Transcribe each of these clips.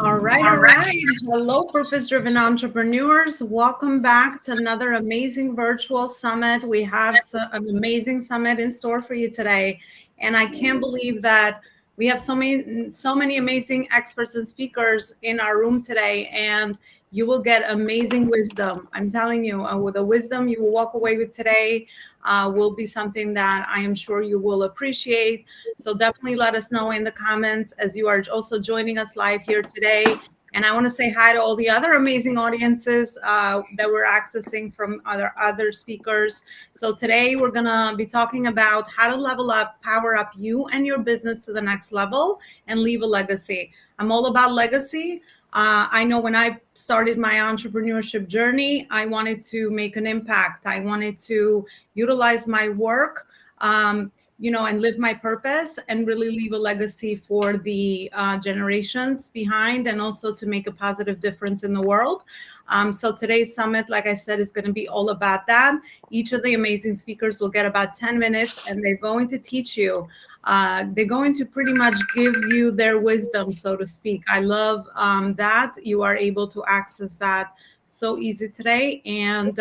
All right, all right. Hello, purpose-driven entrepreneurs. Welcome back to another amazing virtual summit. We have an amazing summit in store for you today, and I can't believe that we have so many amazing experts and speakers in our room today, and you will get amazing wisdom. I'm telling you, with the wisdom you will walk away with today, will be something that I am sure you will appreciate. So definitely let us know in the comments as you are also joining us live here today. And I want to say hi to all the other amazing audiences that we're accessing from other speakers. So today we're gonna be talking about how to level up, power up you and your business to the next level, and leave a legacy. I'm all about legacy. I know when I started my entrepreneurship journey, I wanted to make an impact. I wanted to utilize my work. And live my purpose and really leave a legacy for the generations behind, and also to make a positive difference in the world. So today's summit, like I said, is going to be all about that. Each of the amazing speakers will get about 10 minutes, and they're going to teach you. They're going to pretty much give you their wisdom, so to speak. I love that you are able to access that so easy today, and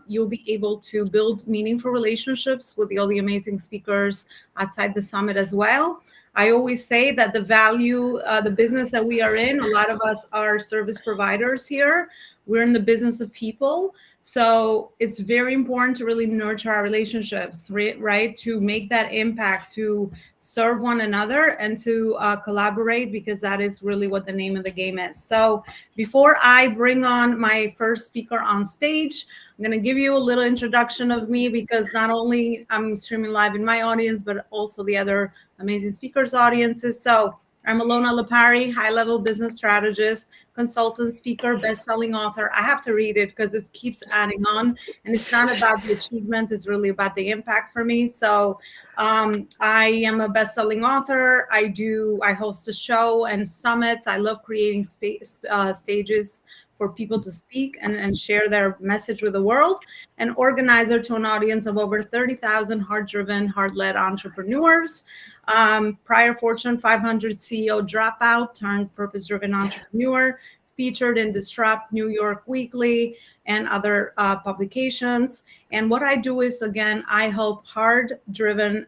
you'll be able to build meaningful relationships with all the amazing speakers outside the summit as well. I always say that the business that we are in, a lot of us are service providers here. We're in the business of people. So it's very important to really nurture our relationships, right? To make that impact, to serve one another, and to collaborate, because that is really what the name of the game is. So before I bring on my first speaker on stage, I'm going to give you a little introduction of me, because not only I'm streaming live in my audience, but also the other amazing speakers' audiences. So I'm Alona Lapari, high-level business strategist, consultant, speaker, best-selling author. I have to read it because it keeps adding on, and it's not about the achievement; it's really about the impact for me. So I am a best-selling author. I host a show and summits. I love creating stages for people to speak and share their message with the world. An organizer to an audience of over 30,000 heart-driven, heart-led entrepreneurs. Prior Fortune 500 CEO dropout turned purpose-driven entrepreneur, featured in Disrupt, New York Weekly, and other publications. And what I do is, again, I help hard-driven,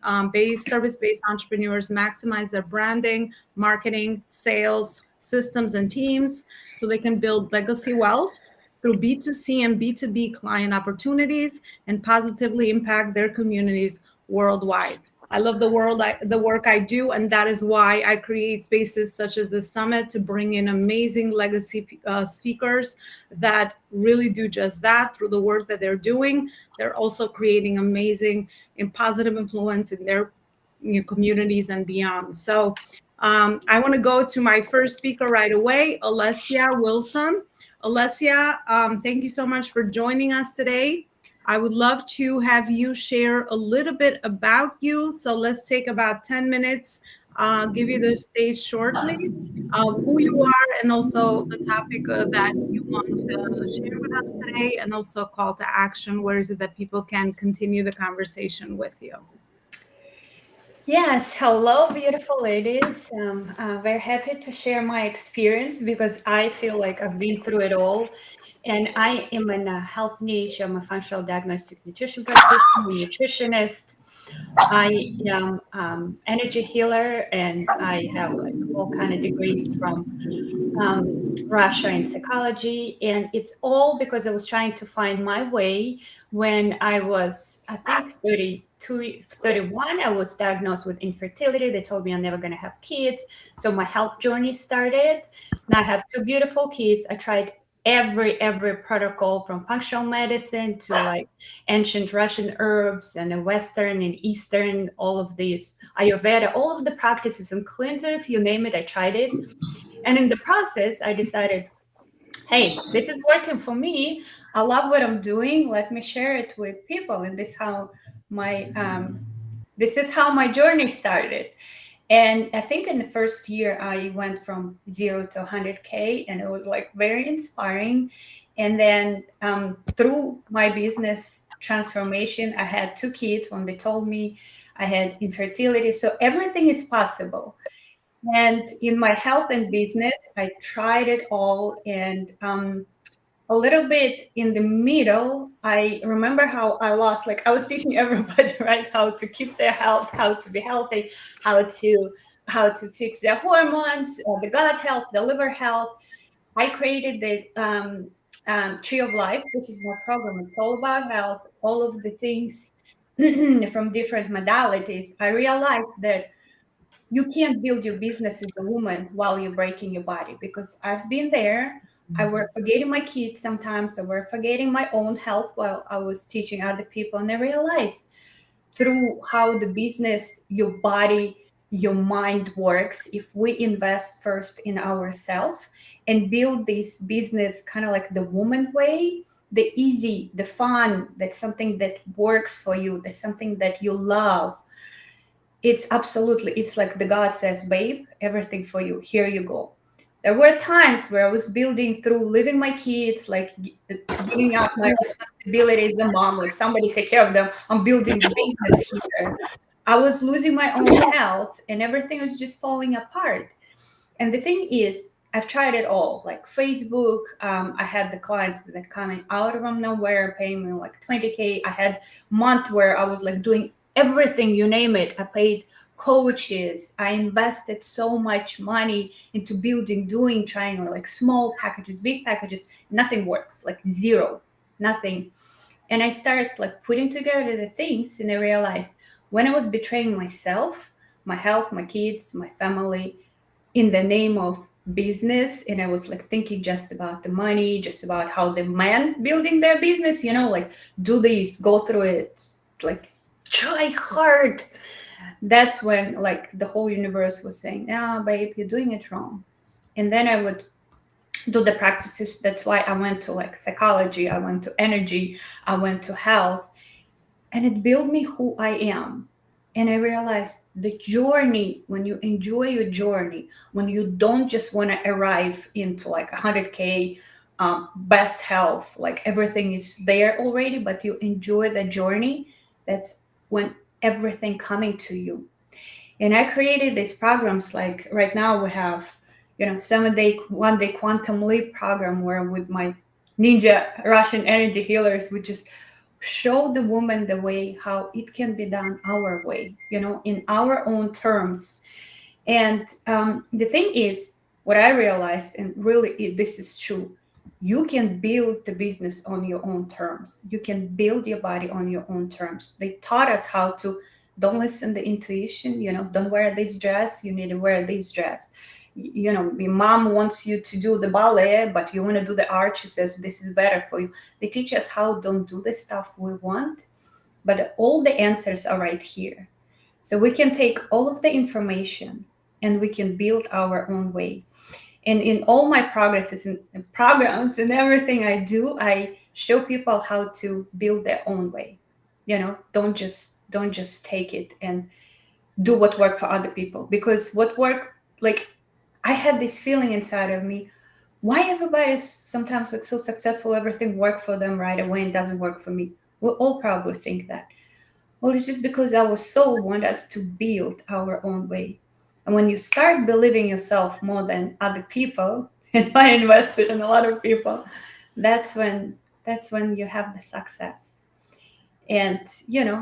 service-based entrepreneurs maximize their branding, marketing, sales, systems, and teams, so they can build legacy wealth through B2C and B2B client opportunities and positively impact their communities worldwide. I love the work I do, and that is why I create spaces such as the summit to bring in amazing legacy speakers that really do just that through the work that they're doing. They're also creating amazing and positive influence in their communities and beyond. So I want to go to my first speaker right away, Alessia Wilson. Alessia, thank you so much for joining us today. I would love to have you share a little bit about you. So let's take about 10 minutes, give you the stage shortly, who you are, and also the topic that you want to share with us today, and also a call to action. Where is it that people can continue the conversation with you? Yes, hello, beautiful ladies. Very happy to share my experience because I feel like I've been through it all. And I am in a health niche. I'm a functional diagnostic nutrition practitioner, nutritionist. I am energy healer, and I have like all kind of degrees from Russia in psychology. And it's all because I was trying to find my way when I was, I think, 32, 31. I was diagnosed with infertility. They told me I'm never going to have kids. So my health journey started. Now I have two beautiful kids. I tried every protocol from functional medicine to like ancient Russian herbs and the Western and Eastern, all of these Ayurveda, all of the practices and cleanses, you name it, I tried it. And in the process, I decided, hey, this is working for me. I love what I'm doing. Let me share it with people. And my this is how my journey started. And I think in the first year, I went from 0 to 100K, and it was like very inspiring. And then through my business transformation, I had two kids when they told me I had infertility. So everything is possible. And in my health and business, I tried it all. And a little bit in the middle, I remember how I lost, like I was teaching everybody, right, how to keep their health, how to be healthy, how to fix their hormones, the gut health, the liver health. I created the Tree of Life. This is my program. It's all about health, all of the things from different modalities. I realized that you can't build your business as a woman while you're breaking your body, because I've been there. I were forgetting my kids sometimes. I were forgetting my own health while I was teaching other people. And I realized through how the business, your body, your mind works, if we invest first in ourselves and build this business kind of like the woman way, the easy, the fun, that's something that works for you, that's something that you love. It's absolutely, it's like the God says, babe, everything for you, here you go. There were times where I was building through leaving my kids, like giving up my responsibility as a mom, like somebody take care of them. I'm building the business here. I was losing my own health and everything was just falling apart. And the thing is, I've tried it all, like Facebook. I had the clients that coming out of nowhere, paying me like 20K. I had month where I was like doing everything, you name it. I paid coaches. I invested so much money into building, doing, trying like small packages, big packages. Nothing works, like zero, nothing. And I started like putting together the things, and I realized when I was betraying myself, my health, my kids, my family, in the name of business, and I was like thinking just about the money, just about how the man building their business, like do this, go through it, like try hard. That's when like the whole universe was saying, "Ah, babe, you're doing it wrong." And then I would do the practices. That's why I went to like psychology, I went to energy, I went to health, and it built me who I am. And I realized the journey, when you enjoy your journey, when you don't just want to arrive into like 100K, best health, like everything is there already, but you enjoy the journey, that's when everything coming to you. And I created these programs, like right now we have, 7 day, 1 day quantum leap program where with my ninja Russian energy healers, we just show the woman the way how it can be done our way, in our own terms. And the thing is, what I realized, and really this is true, you can build the business on your own terms. You can build your body on your own terms. They taught us how to don't listen to intuition, don't wear this dress, you need to wear this dress. Your mom wants you to do the ballet, but you want to do the art. She says this is better for you. They teach us how don't do the stuff we want, but all the answers are right here. So we can take all of the information and we can build our own way. And in all my progresses and programs and everything I do, I show people how to build their own way. Don't just take it and do what worked for other people, because what worked, like I had this feeling inside of me, why everybody's sometimes like so successful, everything worked for them right away and doesn't work for me. We'll all probably think that. Well, it's just because our soul wants us to build our own way. And when you start believing yourself more than other people, and I invested in a lot of people, that's when you have the success. And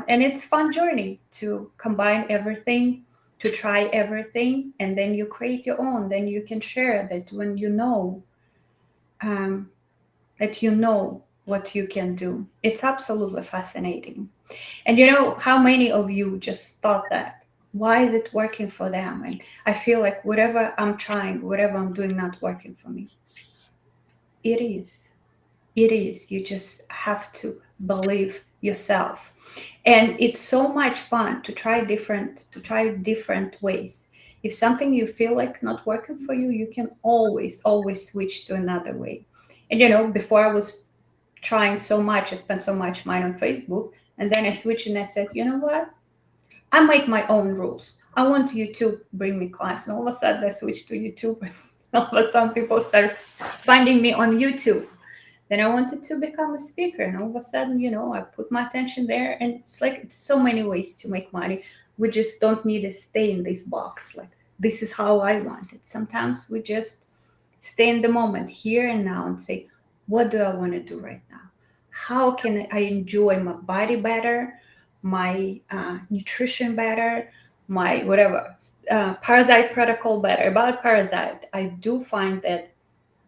and it's fun journey to combine everything, to try everything, and then you create your own. Then you can share that when um, that what you can do. It's absolutely fascinating. And how many of you just thought that? Why is it working for them? And I feel like whatever I'm trying, whatever I'm doing, not working for me. It is. It is. You just have to believe yourself. And it's so much fun to try different ways. If something you feel like not working for you, you can always switch to another way. And before I was trying so much, I spent so much money on Facebook, and then I switched and I said, you know what? I make my own rules. I want YouTube bring me clients. And all of a sudden I switched to YouTube, and all of a sudden people start finding me on YouTube. Then I wanted to become a speaker, and all of a sudden, I put my attention there, and it's so many ways to make money. We just don't need to stay in this box. Like this is how I want it. Sometimes we just stay in the moment, here and now, and say, what do I want to do right now? How can I enjoy my body better, my nutrition better, my whatever, parasite protocol better? About parasite, I do find that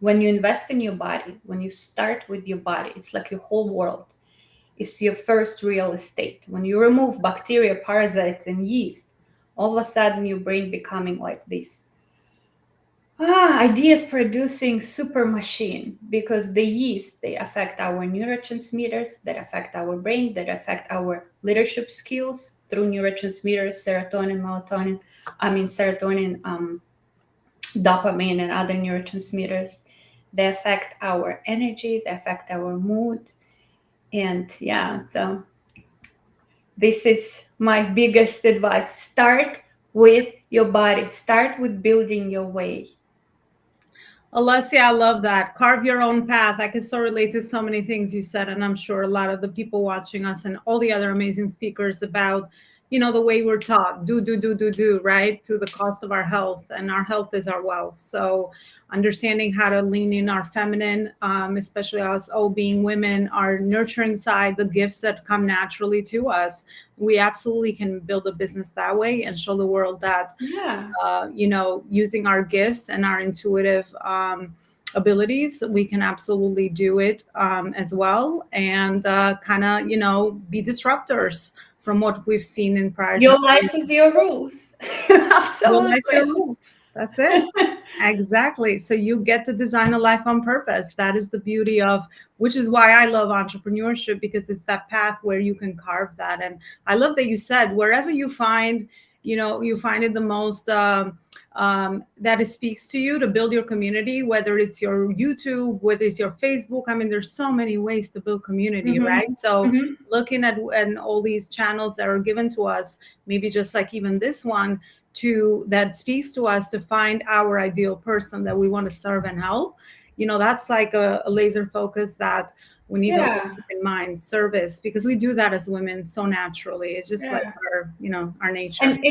when you invest in your body, when you start with your body, it's like your whole world. It's your first real estate. When you remove bacteria, parasites, and yeast, all of a sudden your brain becoming like this ideas producing super machine, because the yeast, they affect our neurotransmitters, that affect our brain, that affect our leadership skills through neurotransmitters, serotonin, melatonin, serotonin, dopamine, and other neurotransmitters. They affect our energy, they affect our mood. And yeah, so this is my biggest advice. Start with your body, start with building your way. Alessia, I love that. Carve your own path. I can so relate to so many things you said, and I'm sure a lot of the people watching us and all the other amazing speakers about, the way we're taught, do, right? To the cost of our health, and our health is our wealth. So understanding how to lean in our feminine, especially us all being women, our nurturing side, the gifts that come naturally to us, we absolutely can build a business that way and show the world that Yeah. using our gifts and our intuitive abilities, we can absolutely do it as well, and kind of, be disruptors from what we've seen in prior Your life is your rules. your life, your Absolutely. rules. That's it. Exactly. So you get to design a life on purpose. That is the beauty of, which is why I love entrepreneurship, because it's that path where you can carve that. And I love that you said, wherever you find, you find it the most, that it speaks to you to build your community, whether it's your YouTube, whether it's your Facebook. I mean, there's so many ways to build community, Mhm. right? So Mhm. looking at and all these channels that are given to us, maybe just like even this one, that speaks to us, to find our ideal person that we want to serve and help. That's like a laser focus that we need to always Yeah. keep in mind, service, because we do that as women so naturally. It's just like Yeah. our nature. And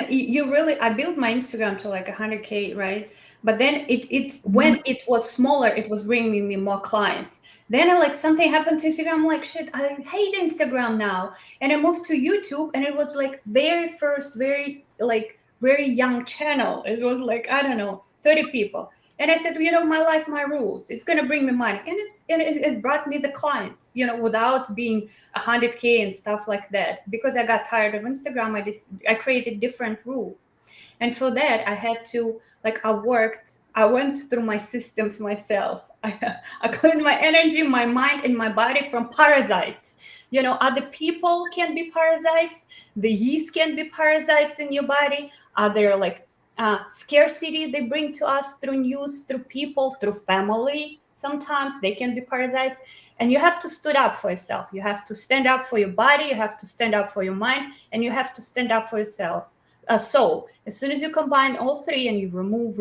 you really, I built my Instagram to like 100K, right? But then it Mhm. when it was smaller, it was bringing me more clients. Then like something happened to Instagram. I'm like, shit, I hate Instagram now. And I moved to YouTube, and it was like very first, very young channel. It was like, I don't know, 30 people. And I said, my life, my rules. It's gonna bring me money, and it brought me the clients, without being 100K and stuff like that. Because I got tired of Instagram, I created different rule. And for that, I had to, like, I went through my systems myself. I cleaned my energy, my mind, and my body from parasites. Other people can be parasites. The yeast can be parasites in your body. Other, like, scarcity they bring to us through news, through people, through family. Sometimes they can be parasites. And you have to stand up for yourself. You have to stand up for your body. You have to stand up for your mind. And you have to stand up for yourself. So as soon as you combine all three and you remove,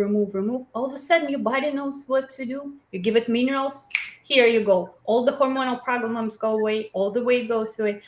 all of a sudden your body knows what to do. You give it minerals, here you go. All the hormonal problems go away, all the weight goes away.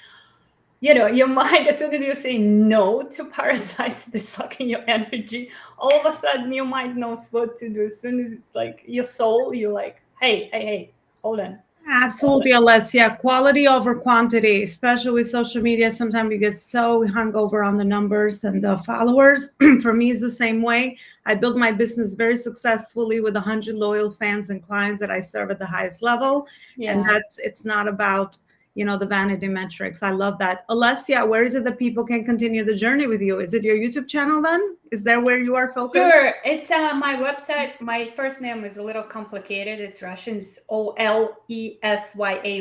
Your mind, as soon as you say no to parasites, they're sucking your energy. All of a sudden your mind knows what to do. As soon as, like, your soul, you're like, hey, hold on. Absolutely, Alessia. Quality over quantity, especially with social media. Sometimes you get so hung over on the numbers and the followers. For me, it's the same way. I built my business very successfully with 100 loyal fans and clients that I serve at the highest level. And Yeah. it's not about, the vanity metrics. I love that. Alessia, where is it that people can continue the journey with you? Is it your YouTube channel then? Is there where you are focused? Sure. It's my website. My first name is a little complicated. It's Russian. It's Olesya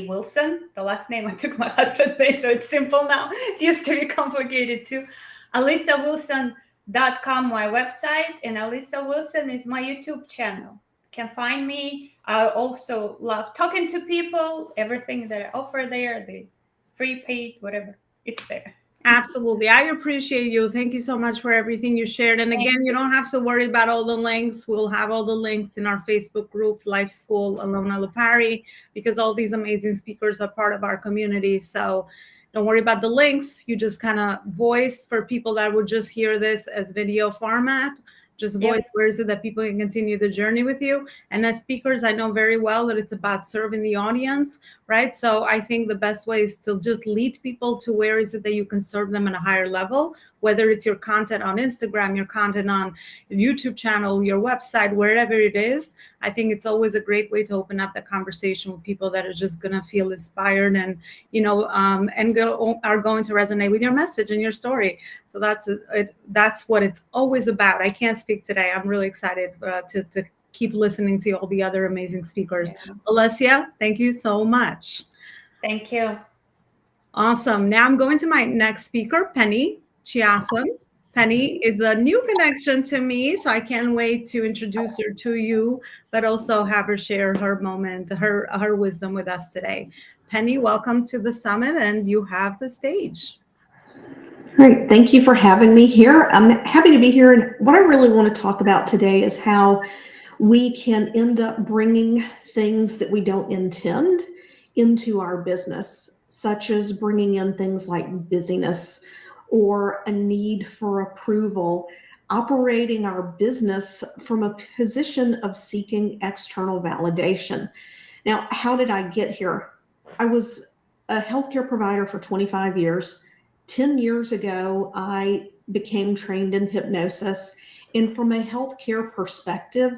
Wilson. The last name I took my husband's name, so it's simple now. It used to be complicated too. AlisaWilson.com, my website, and Alisa Wilson is my YouTube channel. Can find me. I also love talking to people. Everything that I offer there, the free, paid, whatever, it's there. Absolutely. I appreciate you. Thank you so much for everything you shared. And Thank again, you you. don't have to worry about all the links. We'll have all the links in our Facebook group, Life School Alona Lupari, because all these amazing speakers are part of our community. So Don't worry about the links. You just kind of voice for people that would just hear this as video format. Just voice where is it that people can continue the journey with you. And as speakers, I know very well that it's about serving the audience, right? So I think the best way is to just lead people to where is it that you can serve them at a higher level, whether it's your content on Instagram, your content on YouTube channel, your website, wherever it is. I think it's always a great way to open up the conversation with people that are just going to feel inspired and, are going to resonate with your message and your story. So that's what it's always about. I can't speak today. I'm really excited to keep listening to all the other amazing speakers. Yeah. Alessia, thank you so much. Thank you. Awesome. Now I'm going to my next speaker, Penny Chiasson. Penny is a new connection to me, so I can't wait to introduce her to you, but also have her share her moment, her wisdom with us today. Penny, welcome to the summit, and you have the stage. Great. Thank you for having me here. I'm happy to be here. And what I really want to talk about today is how we can end up bringing things that we don't intend into our business, such as bringing in things like busyness or a need for approval, operating our business from a position of seeking external validation. Now, how did I get here? I was a healthcare provider for 25 years. 10 years ago, I became trained in hypnosis. And from a healthcare perspective,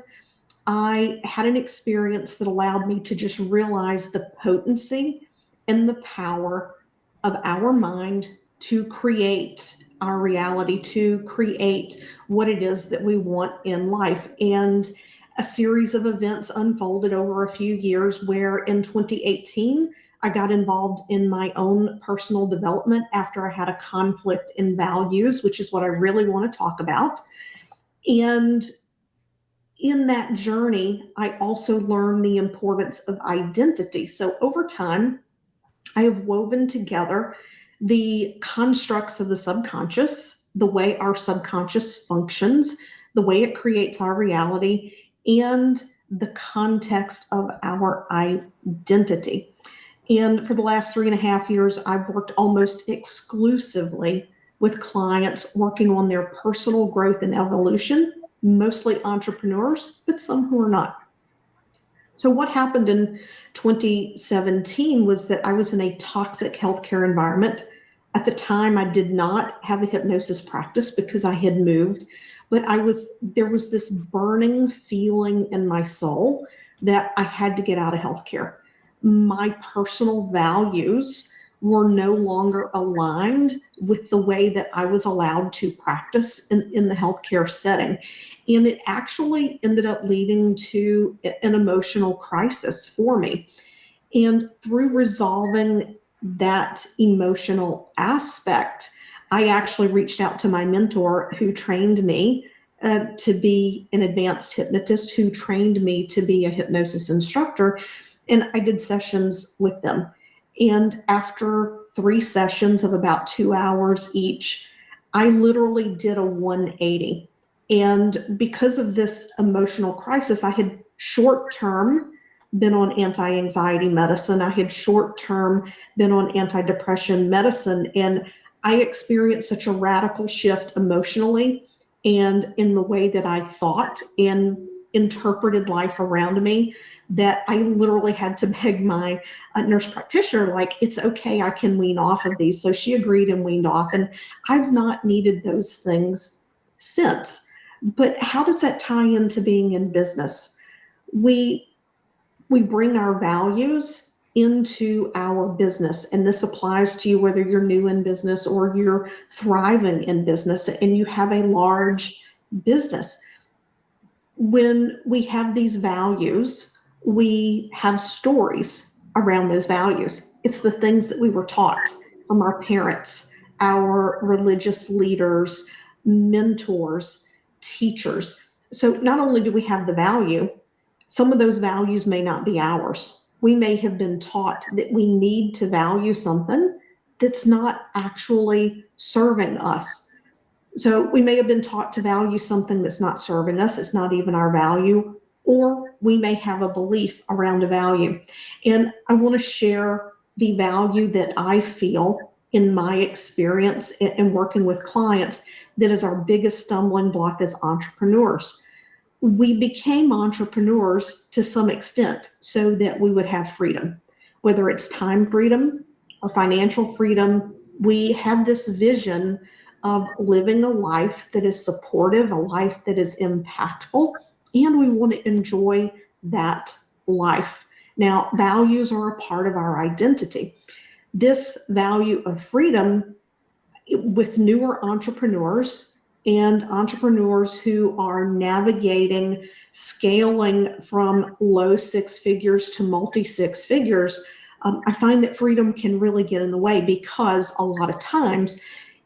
I had an experience that allowed me to just realize the potency and the power of our mind to create our reality, to create what it is that we want in life. And a series of events unfolded over a few years where in 2018, I got involved in my own personal development after I had a conflict in values, which is what I really want to talk about. And in that journey, I also learned the importance of identity. So over time, I have woven together the constructs of the subconscious, the way our subconscious functions, the way it creates our reality, and the context of our identity. And for the last 3.5 years, I've worked almost exclusively with clients working on their personal growth and evolution, mostly entrepreneurs, but some who are not. So what happened in 2017 was that I was in a toxic healthcare environment. At the time, I did not have a hypnosis practice because I had moved, but there was this burning feeling in my soul that I had to get out of healthcare. My personal values were no longer aligned with the way that I was allowed to practice in the healthcare setting. And it actually ended up leading to an emotional crisis for me. And through resolving that emotional aspect, I actually reached out to my mentor who trained me to be an advanced hypnotist, who trained me to be a hypnosis instructor. And I did sessions with them. And after 3 sessions of about 2 hours each, I literally did a 180. And because of this emotional crisis, I had short-term been on anti-anxiety medicine. I had short-term been on antidepressant medicine. And I experienced such a radical shift emotionally and in the way that I thought and interpreted life around me that I literally had to beg my nurse practitioner, like, it's okay, I can wean off of these. So she agreed and weaned off. And I've not needed those things since. But how does that tie into being in business? We bring our values into our business. And this applies to you whether you're new in business or you're thriving in business and you have a large business. When we have these values, we have stories around those values. It's the things that we were taught from our parents, our religious leaders, mentors, teachers. So not only do we have the value, some of those values may not be ours. We may have been taught that we need to value something that's not actually serving us. So we may have been taught to value something that's not serving us. It's not even our value, or we may have a belief around a value. And I want to share the value that I feel in my experience in working with clients, that is our biggest stumbling block as entrepreneurs. We became entrepreneurs to some extent so that we would have freedom, whether it's time freedom or financial freedom. We have this vision of living a life that is supportive, a life that is impactful, and we want to enjoy that life. Now, values are a part of our identity. This value of freedom with newer entrepreneurs and entrepreneurs who are navigating scaling from low six figures to multi six figures, I find that freedom can really get in the way, because a lot of times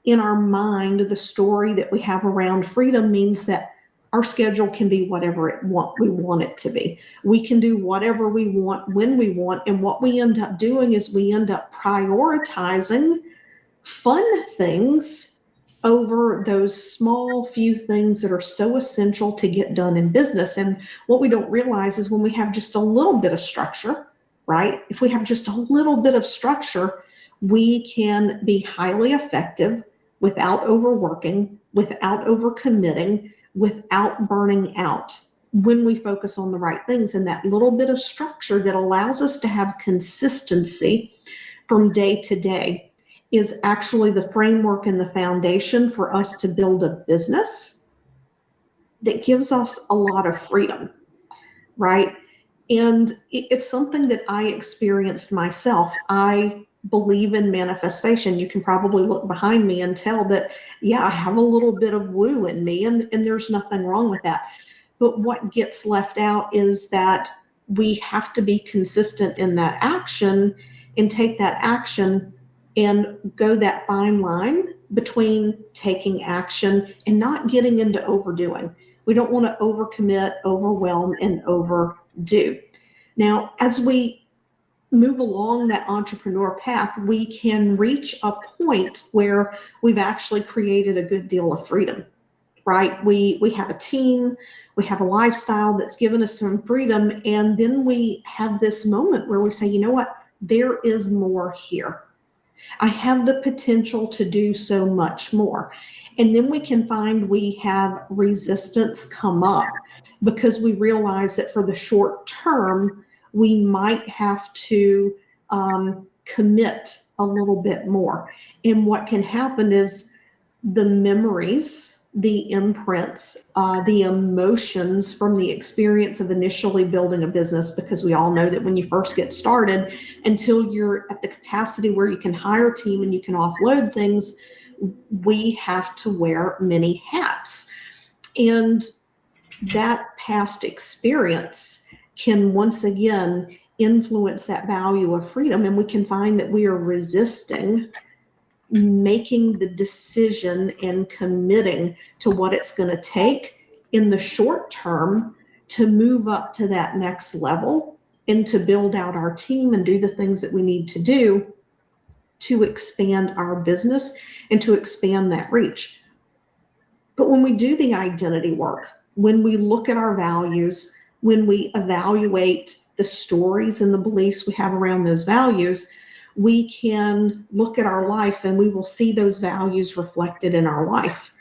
in our mind, the story that we have around freedom means that our schedule can be whatever we want it to be. We can do whatever we want when we want. And what we end up doing is we end up prioritizing fun things over those small few things that are so essential to get done in business. And what we don't realize is when we have just a little bit of structure, right? If we have just a little bit of structure, we can be highly effective without overworking, without overcommitting, without burning out, when we focus on the right things. And that little bit of structure that allows us to have consistency from day to day is actually the framework and the foundation for us to build a business that gives us a lot of freedom, right? And it's something that I experienced myself. I believe in manifestation. You can probably look behind me and tell that, yeah, I have a little bit of woo in me, and there's nothing wrong with that. But what gets left out is that we have to be consistent in that action and take that action and go that fine line between taking action and not getting into overdoing. We don't want to overcommit, overwhelm, and overdo. Now, as we move along that entrepreneur path, we can reach a point where we've actually created a good deal of freedom, right? We have a team, we have a lifestyle that's given us some freedom, and then we have this moment where we say, you know what, there is more here. I have the potential to do so much more. And then we can find we have resistance come up because we realize that for the short term, we might have to commit a little bit more. And what can happen is the memories, the imprints, the emotions from the experience of initially building a business, because we all know that when you first get started, until you're at the capacity where you can hire a team and you can offload things, we have to wear many hats. And that past experience can once again influence that value of freedom. And we can find that we are resisting making the decision and committing to what it's going to take in the short term to move up to that next level and to build out our team and do the things that we need to do to expand our business and to expand that reach. But when we do the identity work, when we look at our values, when we evaluate the stories and the beliefs we have around those values, we can look at our life and we will see those values reflected in our life,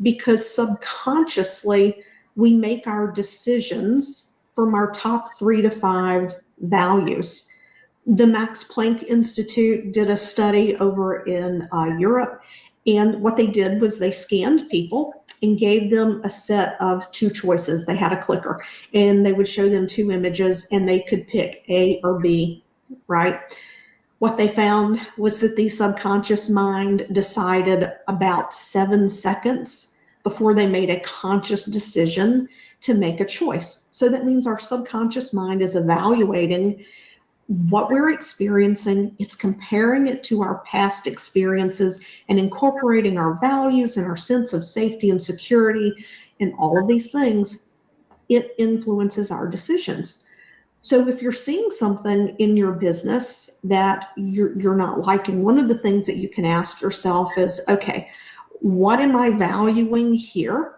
because subconsciously we make our decisions from our top 3 to 5 values. The Max Planck Institute did a study over in Europe, and what they did was they scanned people and gave them a set of 2 choices. They had a clicker and they would show them 2 images and they could pick A or B, right? What they found was that the subconscious mind decided about 7 seconds before they made a conscious decision to make a choice. So that means our subconscious mind is evaluating what we're experiencing. It's comparing it to our past experiences and incorporating our values and our sense of safety and security and all of these things. It influences our decisions. So if you're seeing something in your business that you're not liking, one of the things that you can ask yourself is, okay, what am I valuing here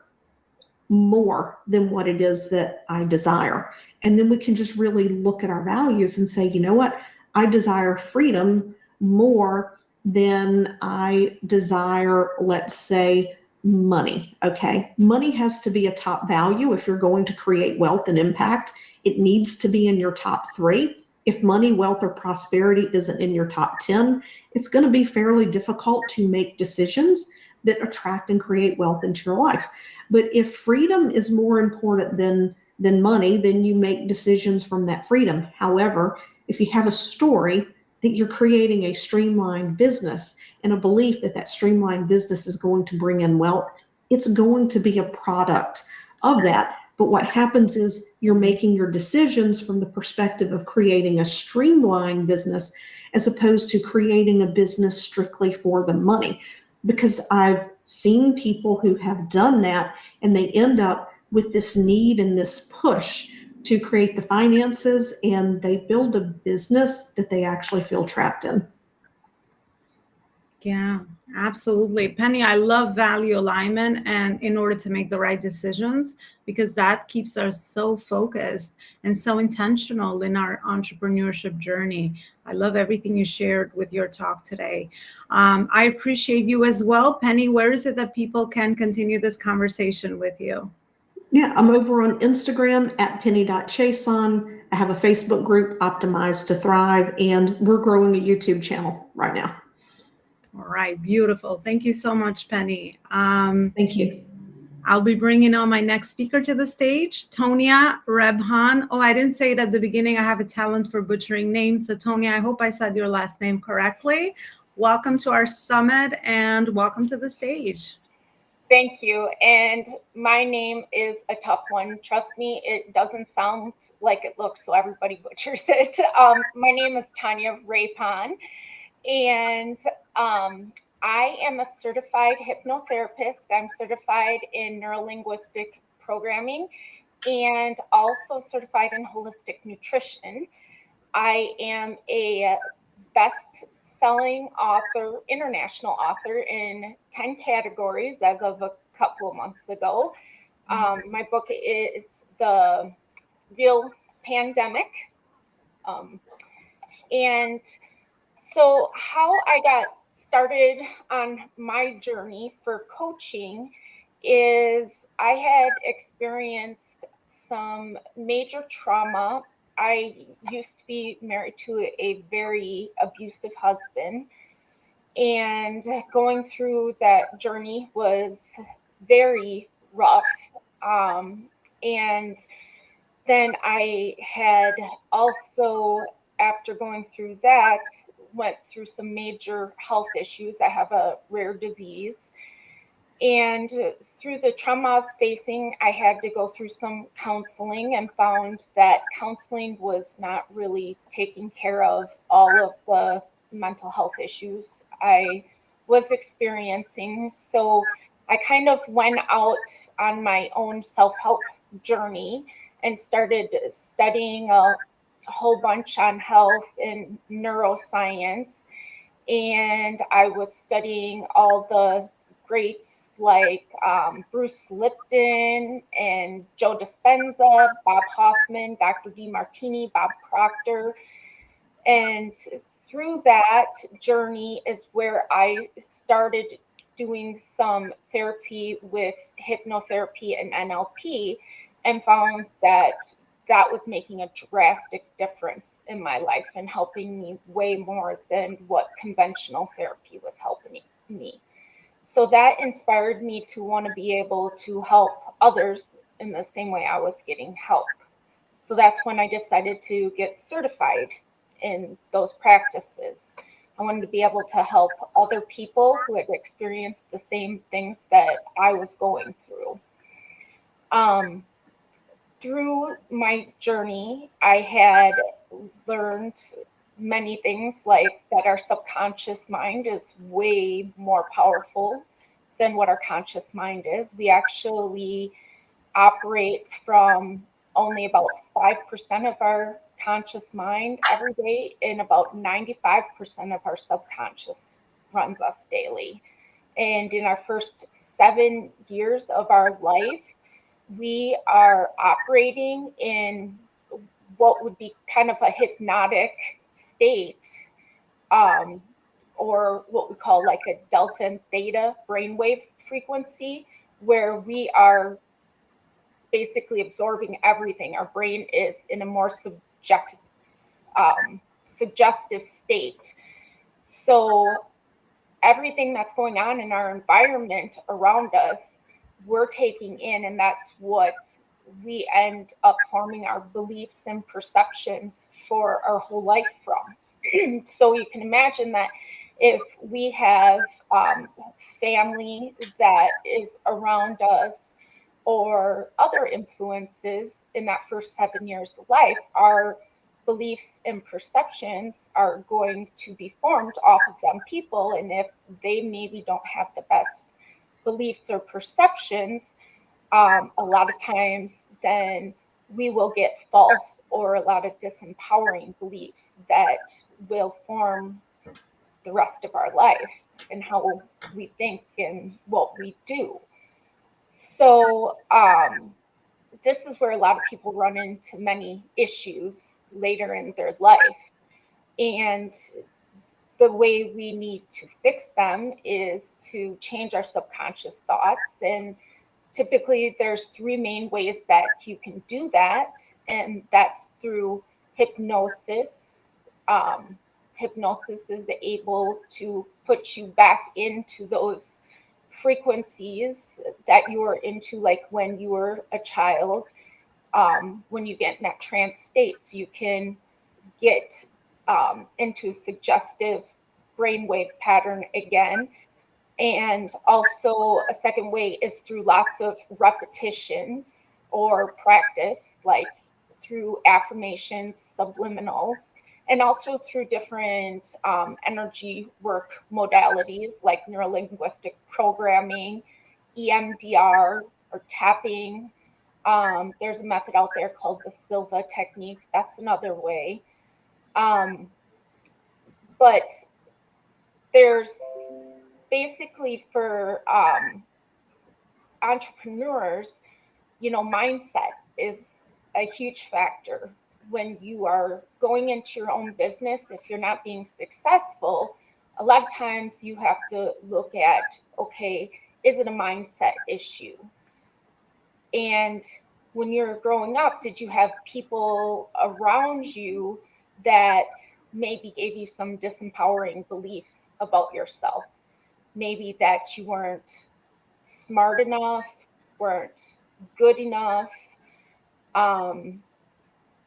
more than what it is that I desire? And then we can just really look at our values and say, you know what, I desire freedom more then I desire, let's say, money. Okay. Money has to be a top value. If you're going to create wealth and impact, it needs to be in your top three. If money, wealth, or prosperity isn't in your top 10, it's going to be fairly difficult to make decisions that attract and create wealth into your life. But if freedom is more important than money, then you make decisions from that freedom. However, if you have a story that you're creating a streamlined business and a belief that that streamlined business is going to bring in wealth, it's going to be a product of that. But what happens is you're making your decisions from the perspective of creating a streamlined business as opposed to creating a business strictly for the money. Because I've seen people who have done that and they end up with this need and this push to create the finances, and they build a business that they actually feel trapped in. Yeah, absolutely. Penny, I love value alignment and in order to make the right decisions, because that keeps us so focused and so intentional in our entrepreneurship journey. I love everything you shared with your talk today. I appreciate you as well. Penny, where is it that people can continue this conversation with you? Yeah, I'm over on Instagram at penny.chason. I have a Facebook group, Optimize to Thrive, and we're growing a YouTube channel right now. All right, beautiful. Thank you so much, Penny. Thank you. I'll be bringing on my next speaker to the stage, Tonia Rebhan. Oh, I didn't say it at the beginning. I have a talent for butchering names. So, Tonia, I hope I said your last name correctly. Welcome to our summit and welcome to the stage. Thank you. And my name is a tough one. Trust me, it doesn't sound like it looks, so everybody butchers it. My name is Tonia Rebhan, and I am a certified hypnotherapist. I'm certified in neurolinguistic programming and also certified in holistic nutrition. I am a best-selling author, international author in 10 categories as of a couple of months ago. My book is The Real Pandemic. And so how I got started on my journey for coaching is I had experienced some major trauma. I used to be married to a very abusive husband, and going through that journey was very rough. And then I had also, after going through that, went through some major health issues. I have a rare disease. And through the trauma I was facing, I had to go through some counseling and found that counseling was not really taking care of all of the mental health issues I was experiencing. So I kind of went out on my own self-help journey and started studying a whole bunch on health and neuroscience. And I was studying all the greats like Bruce Lipton and Joe Dispenza, Bob Hoffman, Dr. DeMartini, Bob Proctor. And through that journey is where I started doing some therapy with hypnotherapy and NLP, and found that that was making a drastic difference in my life and helping me way more than what conventional therapy was helping me. So that inspired me to want to be able to help others in the same way I was getting help. So that's when I decided to get certified in those practices. I wanted to be able to help other people who had experienced the same things that I was going through. Through my journey, I had learned many things, like that our subconscious mind is way more powerful than what our conscious mind is. We actually operate from only about 5% of our conscious mind every day, and about 95% of our subconscious runs us daily. And in our first 7 years of our life, we are operating in what would be kind of a hypnotic state, or what we call like a delta and theta brainwave frequency, where we are basically absorbing everything. Our brain is in a more suggestive state. So everything that's going on in our environment around us, we're taking in, and that's what we end up forming our beliefs and perceptions for our whole life from. So you can imagine that if we have family that is around us or other influences in that first 7 years of life, our beliefs and perceptions are going to be formed off of them people. And if they maybe don't have the best beliefs or perceptions, a lot of times then we will get false or a lot of disempowering beliefs that will form the rest of our lives and how we think and what we do. So this is where a lot of people run into many issues later in their life. And the way we need to fix them is to change our subconscious thoughts. And typically there's three main ways that you can do that. And that's through hypnosis. Hypnosis is able to put you back into those frequencies that you were into, like when you were a child, when you get in that trance state. So you can get into a suggestive brainwave pattern again. And also a second way is through lots of repetitions or practice, like through affirmations, subliminals, and also through different energy work modalities like neurolinguistic programming, EMDR, or tapping. There's a method out there called the Silva technique. That's another way. But there's basically for entrepreneurs, mindset is a huge factor. When you are going into your own business, if you're not being successful, a lot of times you have to look at, okay, is it a mindset issue? And when you're growing up, did you have people around you that maybe gave you some disempowering beliefs about yourself? Maybe that you weren't smart enough, weren't good enough,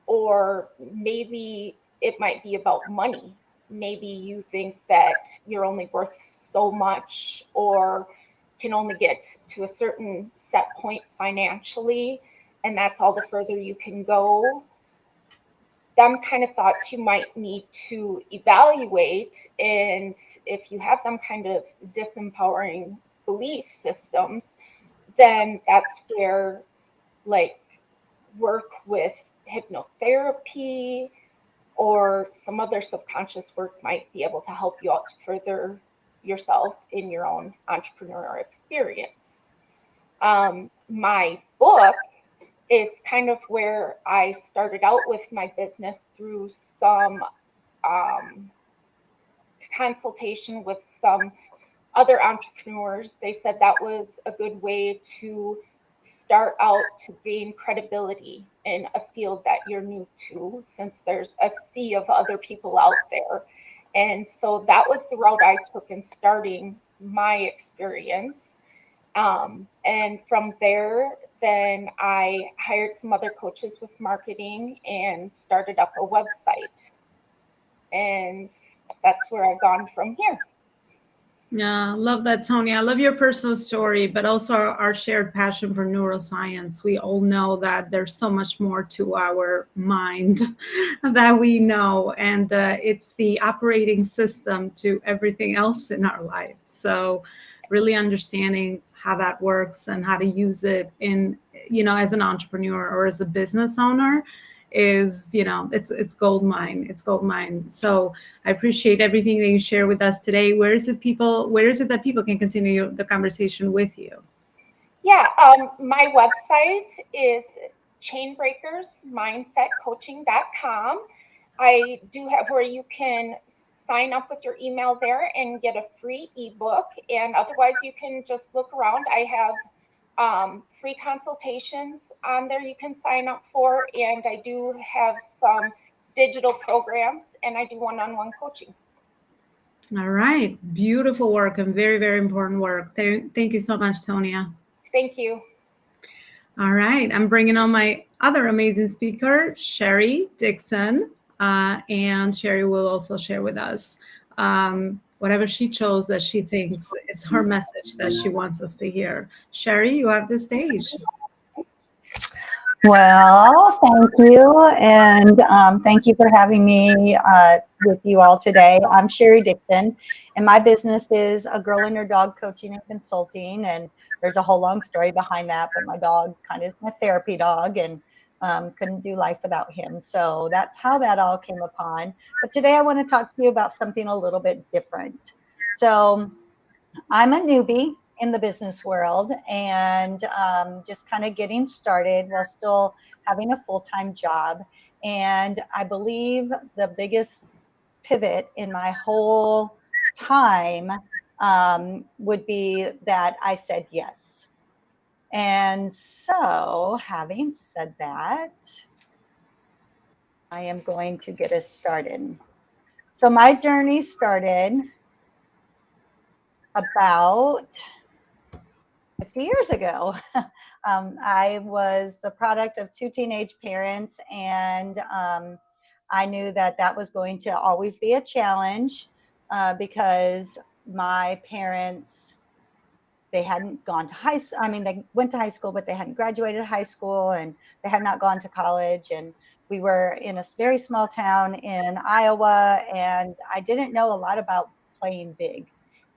or maybe it might be about money. Maybe you think that you're only worth so much or can only get to a certain set point financially, and that's all the further you can go. Them kind of thoughts you might need to evaluate. And if you have them kind of disempowering belief systems, then that's where like work with hypnotherapy or some other subconscious work might be able to help you out to further yourself in your own entrepreneurial experience. My book is kind of where I started out with my business through some consultation with some other entrepreneurs. They said that was a good way to start out to gain credibility in a field that you're new to, since there's a sea of other people out there. And so that was the route I took in starting my experience. And from there, then I hired some other coaches with marketing and started up a website. And that's where I've gone from here. Yeah, love that, Tony. I love your personal story, but also our shared passion for neuroscience. We all know that there's so much more to our mind that we know, and it's the operating system to everything else in our life. So really understanding how that works and how to use it in, as an entrepreneur or as a business owner is, it's gold mine. It's gold mine. So I appreciate everything that you share with us today. Where is it that people can continue the conversation with you? Yeah, my website is chainbreakersmindsetcoaching.com. I do have where you can sign up with your email there and get a free ebook. And otherwise, you can just look around. I have free consultations on there you can sign up for. And I do have some digital programs, and I do one-on-one coaching. All right. Beautiful work and very, very important work. Thank you so much, Tonya. Thank you. All right. I'm bringing on my other amazing speaker, Sherry Dixon. And Sherry will also share with us whatever she chose that she thinks is her message that she wants us to hear. Sherry, you have the stage. Well, thank you. And thank you for having me with you all today. I'm Sherry Dixon, and my business is A Girl and Her Dog Coaching and Consulting. And there's a whole long story behind that, but my dog kind of is my therapy dog, and couldn't do life without him. So that's how that all came upon. But today I want to talk to you about something a little bit different. So I'm a newbie in the business world, and just kind of getting started while still having a full-time job. And I believe the biggest pivot in my whole time would be that I said yes. And so, having said that, I am going to get us started. So my journey started about 50 years ago. I was the product of two teenage parents, and I knew that that was going to always be a challenge because my parents, they hadn't gone to high school. I mean, they went to high school, but they hadn't graduated high school, and they had not gone to college. And we were in a very small town in Iowa, and I didn't know a lot about playing big.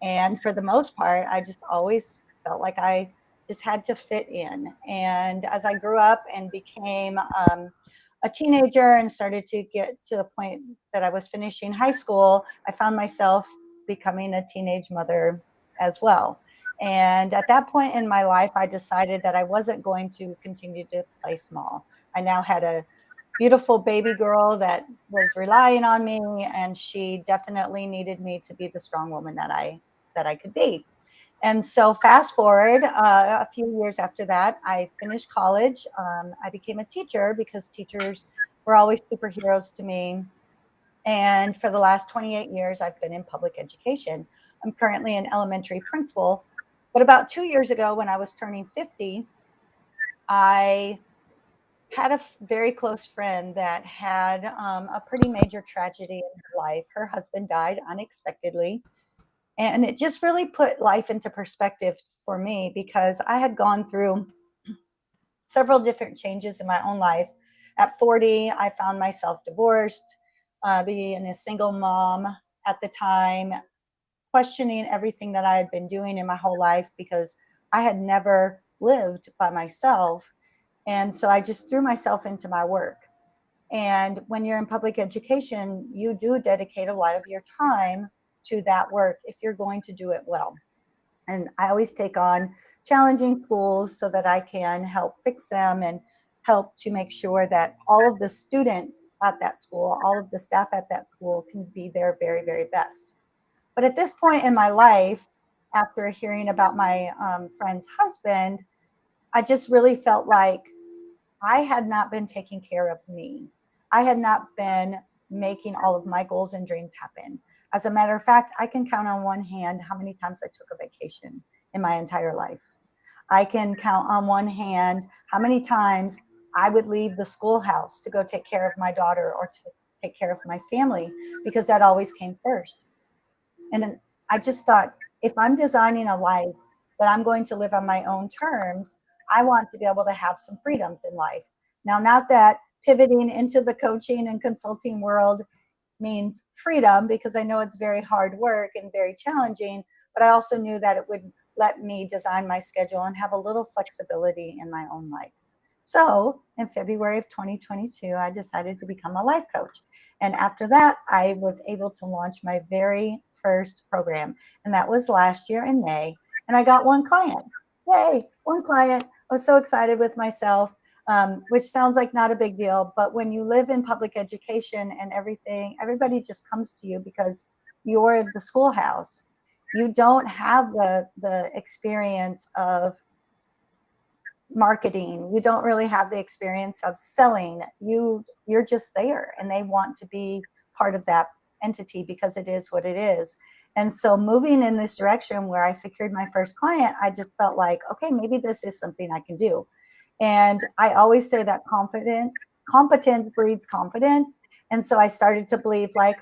And for the most part, I just always felt like I just had to fit in. And as I grew up and became a teenager and started to get to the point that I was finishing high school, I found myself becoming a teenage mother as well. And at that point in my life, I decided that I wasn't going to continue to play small. I now had a beautiful baby girl that was relying on me, and she definitely needed me to be the strong woman that I could be. And so fast forward a few years after that, I finished college. I became a teacher because teachers were always superheroes to me. And for the last 28 years, I've been in public education. I'm currently an elementary principal. But about 2 years ago, when I was turning 50, I had a very close friend that had a pretty major tragedy in her life. Her husband died unexpectedly. And it just really put life into perspective for me, because I had gone through several different changes in my own life. At 40, I found myself divorced, being a single mom at the time, questioning everything that I had been doing in my whole life because I had never lived by myself. And so I just threw myself into my work. And when you're in public education, you do dedicate a lot of your time to that work if you're going to do it well. And I always take on challenging schools so that I can help fix them and help to make sure that all of the students at that school, all of the staff at that school can be their very, very best. But at this point in my life, after hearing about my friend's husband, I just really felt like I had not been taking care of me. I had not been making all of my goals and dreams happen. As a matter of fact, I can count on one hand how many times I took a vacation in my entire life. I can count on one hand how many times I would leave the schoolhouse to go take care of my daughter or to take care of my family, because that always came first. And I just thought, if I'm designing a life that I'm going to live on my own terms, I want to be able to have some freedoms in life. Now, not that pivoting into the coaching and consulting world means freedom, because I know it's very hard work and very challenging, but I also knew that it would let me design my schedule and have a little flexibility in my own life. So in February of 2022, I decided to become a life coach. And after that, I was able to launch my very first program. And that was last year in May. And I got one client. Yay, one client. I was so excited with myself. which sounds like not a big deal. But when you live in public education and everything, everybody just comes to you because you're the schoolhouse. You don't have the experience of marketing. You don't really have the experience of selling. You're just there, and they want to be part of that entity because it is what it is. And so moving in this direction where I secured my first client, I just felt like, okay, maybe this is something I can do. And I always say that competence breeds confidence. And so I started to believe like,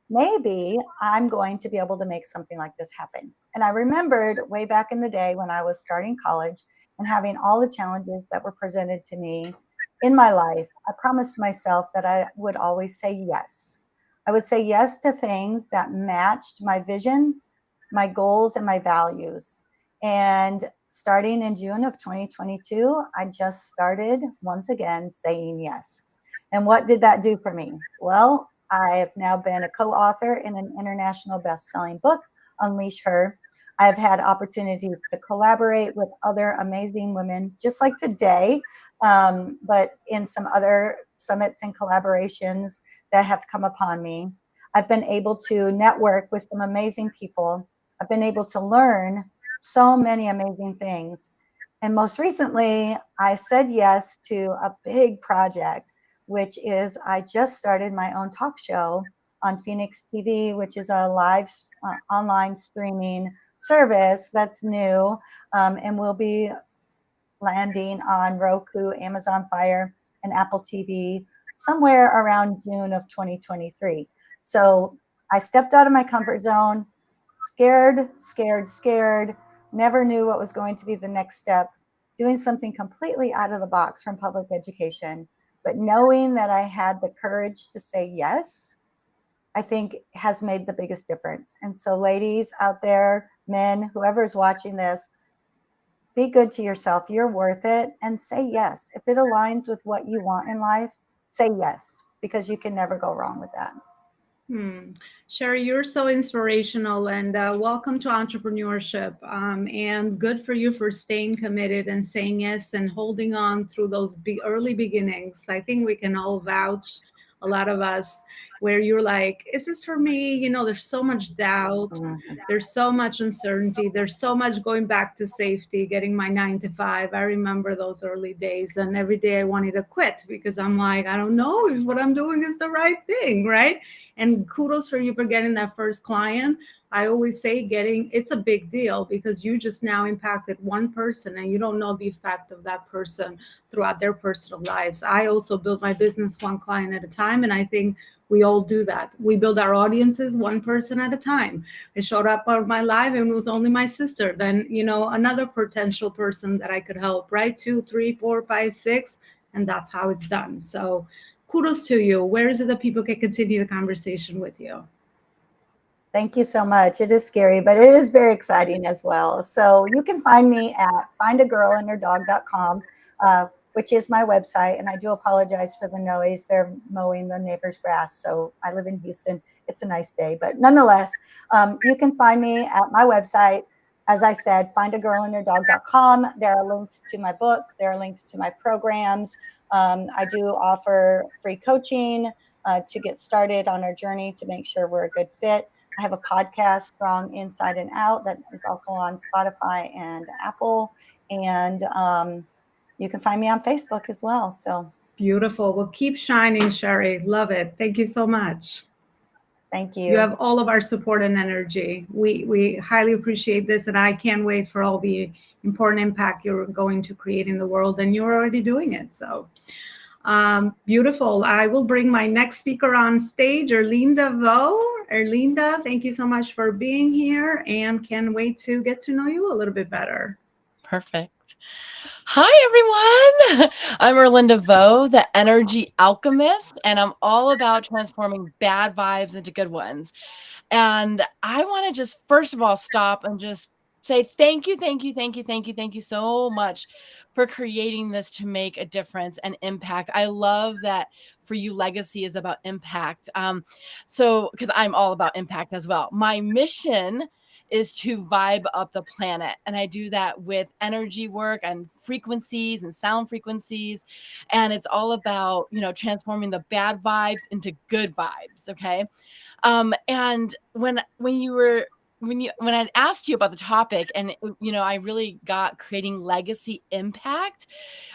maybe I'm going to be able to make something like this happen. And I remembered way back in the day when I was starting college and having all the challenges that were presented to me in my life, I promised myself that I would always say yes. I would say yes to things that matched my vision, my goals, and my values. And starting in June of 2022, I just started once again saying yes. And what did that do for me? Well, I have now been a co-author in an international best-selling book, Unleash Her. I've had opportunities to collaborate with other amazing women, just like today, but in some other summits and collaborations that have come upon me. I've been able to network with some amazing people. I've been able to learn so many amazing things. And most recently, I said yes to a big project, which is I just started my own talk show on Phoenix TV, which is a live online streaming service that's new, and will be landing on Roku, Amazon Fire, and Apple TV somewhere around June of 2023. So I stepped out of my comfort zone, scared, never knew what was going to be the next step, doing something completely out of the box from public education. But knowing that I had the courage to say yes, I think has made the biggest difference. And so ladies out there, men, whoever's watching this, be good to yourself. You're worth it, and say yes. If it aligns with what you want in life, say yes, because you can never go wrong with that. Sherry, you're so inspirational, and welcome to entrepreneurship. And good for you for staying committed and saying yes and holding on through those early beginnings. I think we can all vouch, a lot of us, where you're like, is this for me? You know, there's so much doubt. There's so much uncertainty. There's so much going back to safety, getting my 9 to 5. I remember those early days, and every day I wanted to quit because I'm like, I don't know if what I'm doing is the right thing, right? And kudos for you for getting that first client. I always say it's a big deal because you just now impacted one person and you don't know the effect of that person throughout their personal lives. I also build my business one client at a time, and I think we all do that. We build our audiences one person at a time. I showed up on my live and it was only my sister. Then, another potential person that I could help, right? 2, 3, 4, 5, 6. And that's how it's done. So kudos to you. Where is it that people can continue the conversation with you? Thank you so much. It is scary, but it is very exciting as well. So you can find me at findagirlandherdog.com, which is my website. And I do apologize for the noise. They're mowing the neighbor's grass. So I live in Houston. It's a nice day. But nonetheless, you can find me at my website. As I said, findagirlandherdog.com. There are links to my book. There are links to my programs. I do offer free coaching to get started on our journey to make sure we're a good fit. I have a podcast, Strong Inside and Out, that is also on Spotify and Apple. And you can find me on Facebook as well. So beautiful. Well, keep shining, Sherry. Love it. Thank you so much. Thank you. You have all of our support and energy. We highly appreciate this, and I can't wait for all the important impact you're going to create in the world, and you're already doing it. So beautiful. I will bring my next speaker on stage, Erlinda Vo. Erlinda, thank you so much for being here, and can't wait to get to know you a little bit better. Perfect. Hi, everyone. I'm Erlinda Vo, the energy alchemist, and I'm all about transforming bad vibes into good ones. And I want to just, first of all, stop and just say thank you so much for creating this to make a difference and impact. I love that for you, legacy is about impact. So, because I'm all about impact as well. My mission is to vibe up the planet. And I do that with energy work and frequencies and sound frequencies. And it's all about, transforming the bad vibes into good vibes. Okay. And when I asked you about the topic, and I really got creating legacy impact,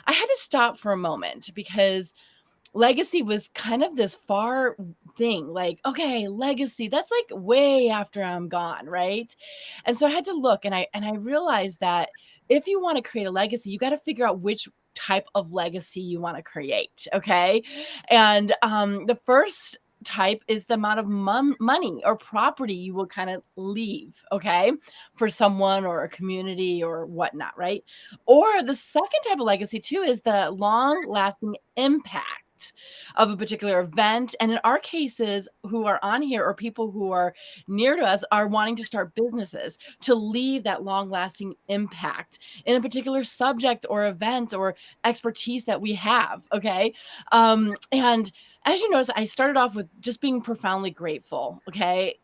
I had to stop for a moment, because legacy was kind of this far thing. Like, okay, legacy, that's like way after I'm gone, right? And so I had to look, and I realized that if you want to create a legacy, you got to figure out which type of legacy you want to create. Okay. And the first type is the amount of money or property you will kind of leave, okay, for someone or a community or whatnot, right? Or the second type of legacy too is the long lasting impact of a particular event. And in our cases, who are on here, or people who are near to us, are wanting to start businesses to leave that long lasting impact in a particular subject or event or expertise that we have. Okay. And as you notice, I started off with just being profoundly grateful. Okay.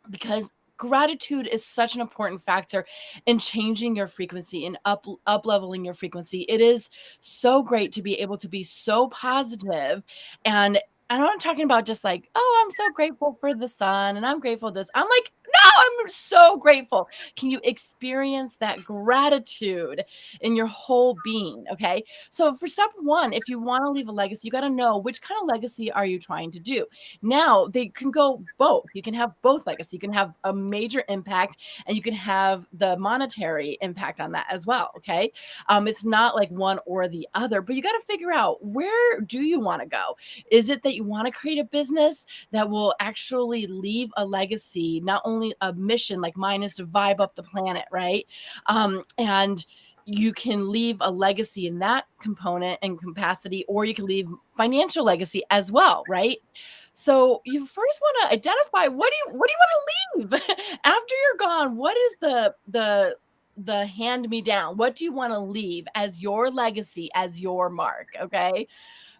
Because gratitude is such an important factor in changing your frequency and up leveling your frequency. It is so great to be able to be so positive. And I'm not talking about just like, oh, I'm so grateful for the sun and I'm grateful for this. I'm like, no, I'm so grateful. Can you experience that gratitude in your whole being? Okay. So for step one, if you want to leave a legacy, you got to know which kind of legacy are you trying to do. Now they can go both. You can have both legacy. You can have a major impact, and you can have the monetary impact on that as well. Okay. It's not like one or the other, but you got to figure out, where do you want to go? Is it that you want to create a business that will actually leave a legacy, not only a mission like mine is to vibe up the planet, right? And you can leave a legacy in that component and capacity, or you can leave financial legacy as well, right? So you first want to identify, what do you want to leave after you're gone? What is the hand me down? What do you want to leave as your legacy, as your mark? Okay.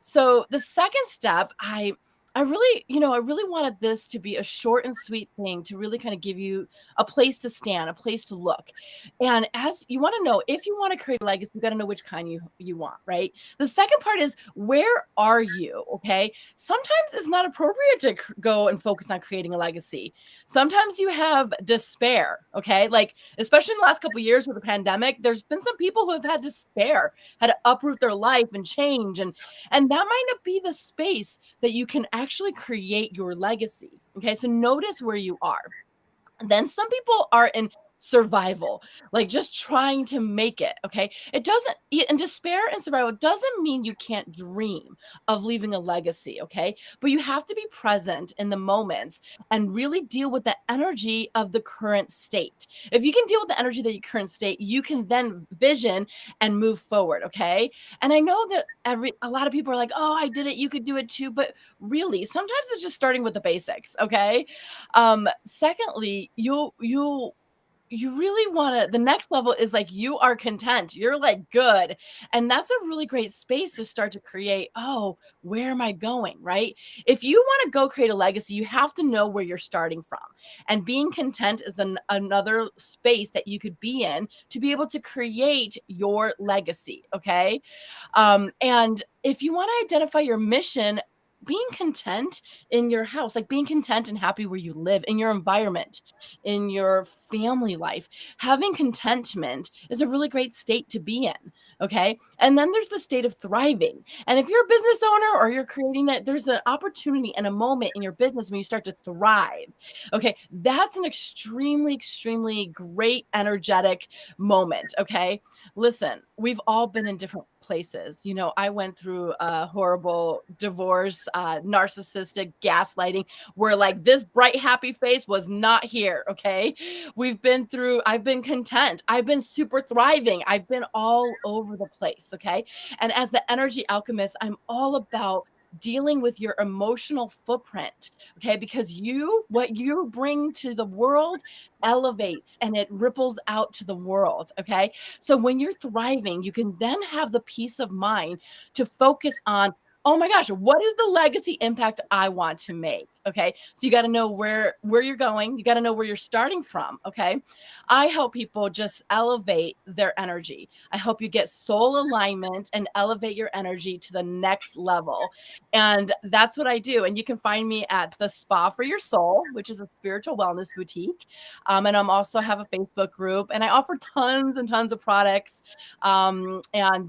So the second step, I really wanted this to be a short and sweet thing to really kind of give you a place to stand, a place to look. And as you want to know, if you want to create a legacy, you got to know which kind you want, right? The second part is, where are you? Okay. Sometimes it's not appropriate to go and focus on creating a legacy. Sometimes you have despair. Okay. Like, especially in the last couple of years with the pandemic, there's been some people who have had despair, had to uproot their life and change. And that might not be the space that you can actually create your legacy. Okay. So notice where you are. And then some people are in survival, like just trying to make it. Okay. And despair and survival doesn't mean you can't dream of leaving a legacy. Okay. But you have to be present in the moments and really deal with the energy of the current state. If you can deal with the energy of the current state, you can then vision and move forward. Okay. And I know that a lot of people are like, oh, I did it, you could do it too. But really, sometimes it's just starting with the basics. Okay. Secondly, you really want to, the next level is like, you are content, you're like good. And that's a really great space to start to create, oh, where am I going? Right? If you want to go create a legacy, you have to know where you're starting from. And being content is another space that you could be in to be able to create your legacy. Okay. And if you want to identify your mission, being content in your house, like being content and happy where you live, in your environment, in your family life, having contentment is a really great state to be in. Okay. And then there's the state of thriving. And if you're a business owner or you're creating that, there's an opportunity and a moment in your business when you start to thrive. Okay. That's an extremely, extremely great energetic moment. Okay. Listen, we've all been in different places. I went through a horrible divorce, narcissistic gaslighting, where like this bright, happy face was not here. Okay. I've been content. I've been super thriving. I've been all over the place. Okay. And as the energy alchemist, I'm all about dealing with your emotional footprint. Okay. Because what you bring to the world elevates and it ripples out to the world. Okay. So when you're thriving, you can then have the peace of mind to focus on, oh my gosh, what is the legacy impact I want to make? Okay. So you got to know where you're going. You got to know where you're starting from. Okay. I help people just elevate their energy. I help you get soul alignment and elevate your energy to the next level. And that's what I do. And you can find me at the Spa for Your Soul, which is a spiritual wellness boutique. And I'm also have a Facebook group, and I offer tons and tons of products and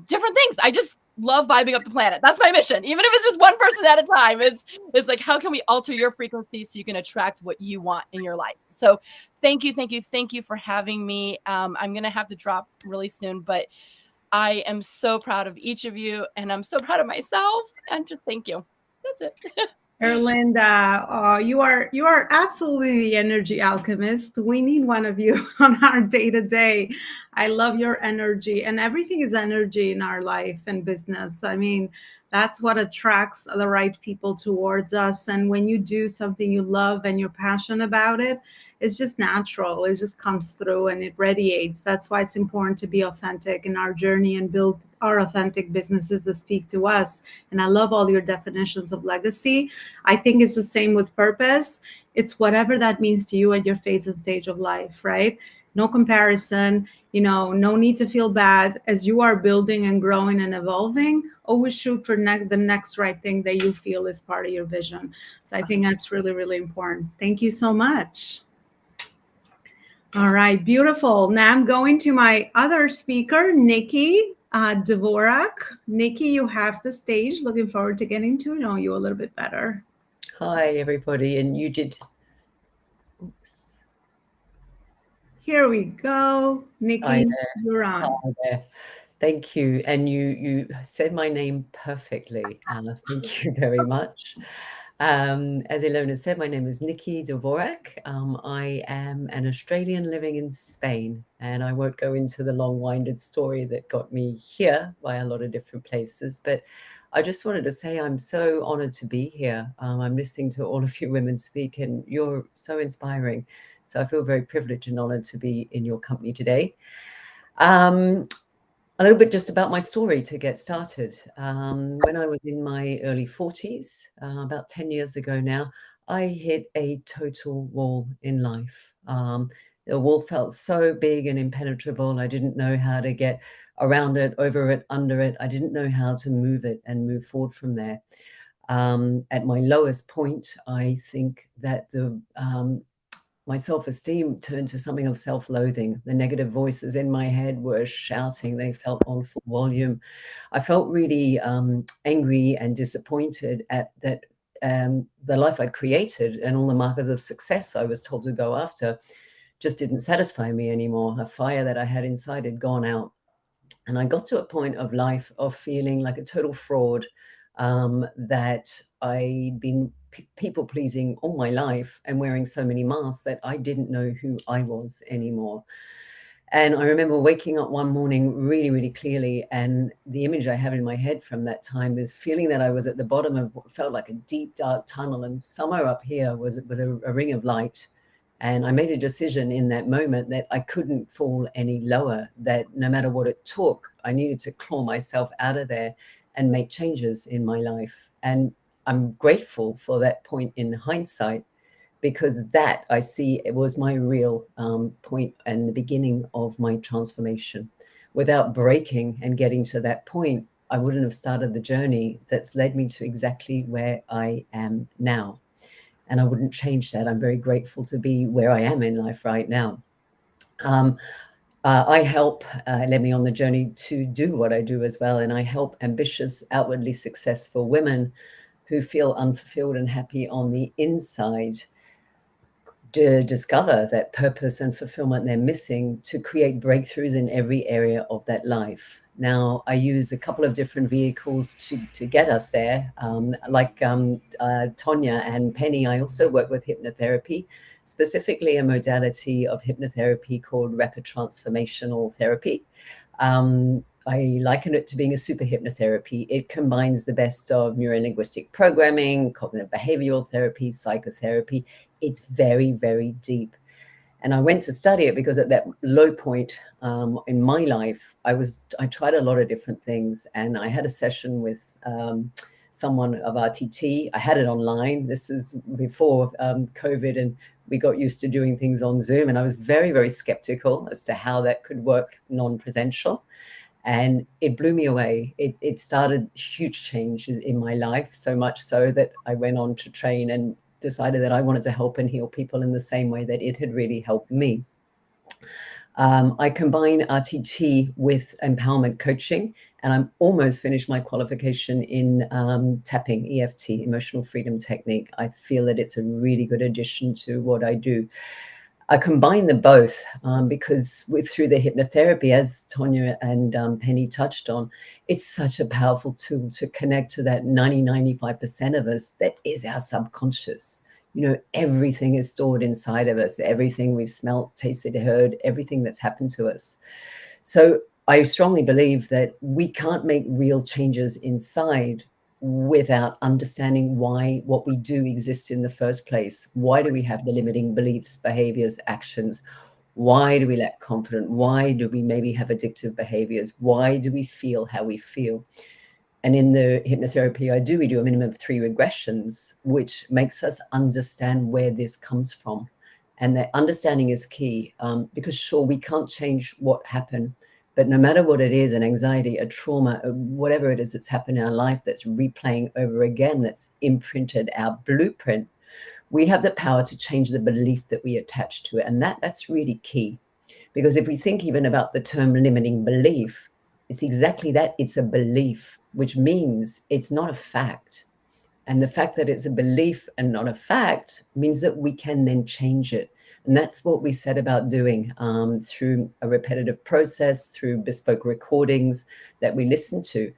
different things. I just love vibing up the planet. That's my mission. Even if it's just one person at a time, it's like, how can we alter your frequency so you can attract what you want in your life? So thank you for having me. I'm going to have to drop really soon, but I am so proud of each of you, and I'm so proud of myself, and just thank you. That's it. Erlinda, you are absolutely the energy alchemist. We need one of you on our day-to-day. I love your energy, and everything is energy in our life and business. I mean, that's what attracts the right people towards us. And when you do something you love and you're passionate about it, it's just natural. It just comes through and it radiates. That's why it's important to be authentic in our journey and build our authentic businesses that speak to us. And I love all your definitions of legacy. I think it's the same with purpose. It's whatever that means to you at your phase and stage of life, right? No comparison, no need to feel bad. As you are building and growing and evolving, always shoot for the next right thing that you feel is part of your vision. So I think that's really, really important. Thank you so much. All right, beautiful. Now I'm going to my other speaker, Nikki Dvorak. Nikki, you have the stage. Looking forward to getting to know you a little bit better. Hi, everybody. And you did. Oops. Here we go. Nikki, you're on. Hi there. Thank you. And you said my name perfectly. Thank you very much. As Ilona said, my name is Nikki Dvorak. I am an Australian living in Spain, and I won't go into the long-winded story that got me here by a lot of different places, but I just wanted to say I'm so honored to be here. I'm listening to all of you women speak, and you're so inspiring. So I feel very privileged and honored to be in your company today. A little bit just about my story to get started. When I was in my early 40s, about 10 years ago now, I hit a total wall in life. The wall felt so big and impenetrable. I didn't know how to get around it, over it, under it. I didn't know how to move it and move forward from there. At my lowest point, I think that my self-esteem turned to something of self-loathing. The negative voices in my head were shouting. They felt on full volume. I felt really angry and disappointed at that the life I'd created and all the markers of success I was told to go after just didn't satisfy me anymore. A fire that I had inside had gone out. And I got to a point of life of feeling like a total fraud, that I'd been people pleasing all my life and wearing so many masks that I didn't know who I was anymore. And I remember waking up one morning really, really clearly, and the image I have in my head from that time is feeling that I was at the bottom of what felt like a deep, dark tunnel, and somewhere up here was a ring of light. And I made a decision in that moment that I couldn't fall any lower, that no matter what it took, I needed to claw myself out of there and make changes in my life. And I'm grateful for that point in hindsight, because that I see it was my real point and the beginning of my transformation. Without breaking and getting to that point, I wouldn't have started the journey that's led me to exactly where I am now. And I wouldn't change that. I'm very grateful to be where I am in life right now. I help, led me on the journey to do what I do as well. And I help ambitious, outwardly successful women who feel unfulfilled and happy on the inside to discover that purpose and fulfillment they're missing, to create breakthroughs in every area of that life. Now, I use a couple of different vehicles to get us there. Like Tonya and Penny, I also work with hypnotherapy, specifically a modality of hypnotherapy called rapid transformational therapy. I liken it to being a super hypnotherapy. It combines the best of neurolinguistic programming, cognitive behavioral therapy, psychotherapy. It's very, very deep. And I went to study it because at that low point in my life, I tried a lot of different things. And I had a session with someone of RTT. I had it online. This is before COVID, and we got used to doing things on Zoom. And I was very, very skeptical as to how that could work non-presential. And it blew me away. It started huge changes in my life, so much so that I went on to train and decided that I wanted to help and heal people in the same way that it had really helped me. I combine RTT with empowerment coaching, and I'm almost finished my qualification in tapping, EFT, emotional freedom technique. I feel that it's a really good addition to what I do. I combine them both because through the hypnotherapy, as Tonya and Penny touched on, it's such a powerful tool to connect to that 95% of us that is our subconscious. Everything is stored inside of us, everything we've smelt, tasted, heard, everything that's happened to us. So I strongly believe that we can't make real changes inside without understanding why what we do exists in the first place. Why do we have the limiting beliefs, behaviors, actions? Why do we lack confidence? Why do we maybe have addictive behaviors? Why do we feel how we feel? And in the hypnotherapy we do a minimum of 3 regressions, which makes us understand where this comes from. And that understanding is key because sure, we can't change what happened, but no matter what it is, an anxiety, a trauma, whatever it is that's happened in our life that's replaying over again, that's imprinted our blueprint, we have the power to change the belief that we attach to it. And that's really key. Because if we think even about the term limiting belief, it's exactly that. It's a belief, which means it's not a fact. And the fact that it's a belief and not a fact means that we can then change it. And that's what we set about doing through a repetitive process, through bespoke recordings that we listen to.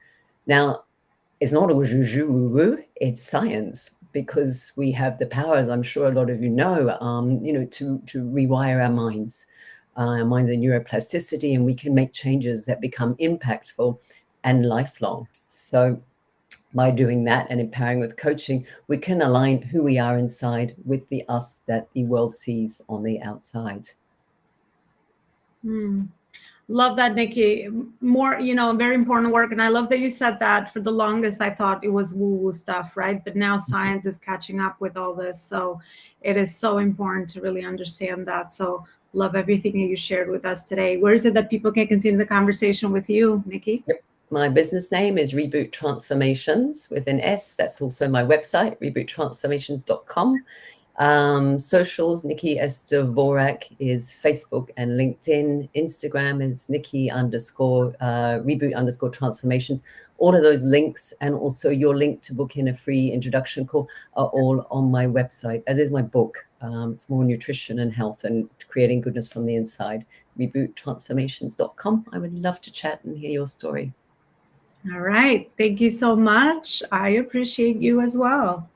Now, it's not all juju woo-woo, it's science, because we have the power, as I'm sure a lot of you know, to rewire our minds. Our minds are neuroplasticity, and we can make changes that become impactful and lifelong. So by doing that and empowering with coaching, we can align who we are inside with the us that the world sees on the outside. Love that, Nikki. More, very important work. And I love that you said that. For the longest, I thought it was woo-woo stuff, right? But now science is catching up with all this. So it is so important to really understand that. So love everything that you shared with us today. Where is it that people can continue the conversation with you, Nikki? Yep. My business name is Reboot Transformations with an S. That's also my website, reboottransformations.com. Socials, Nikki S. Dvorak is Facebook and LinkedIn. Instagram is Nikki_reboot_transformations. All of those links, and also your link to book in a free introduction call, are all on my website, as is my book. It's more nutrition and health and creating goodness from the inside. Reboottransformations.com. I would love to chat and hear your story. All right. Thank you so much. I appreciate you as well.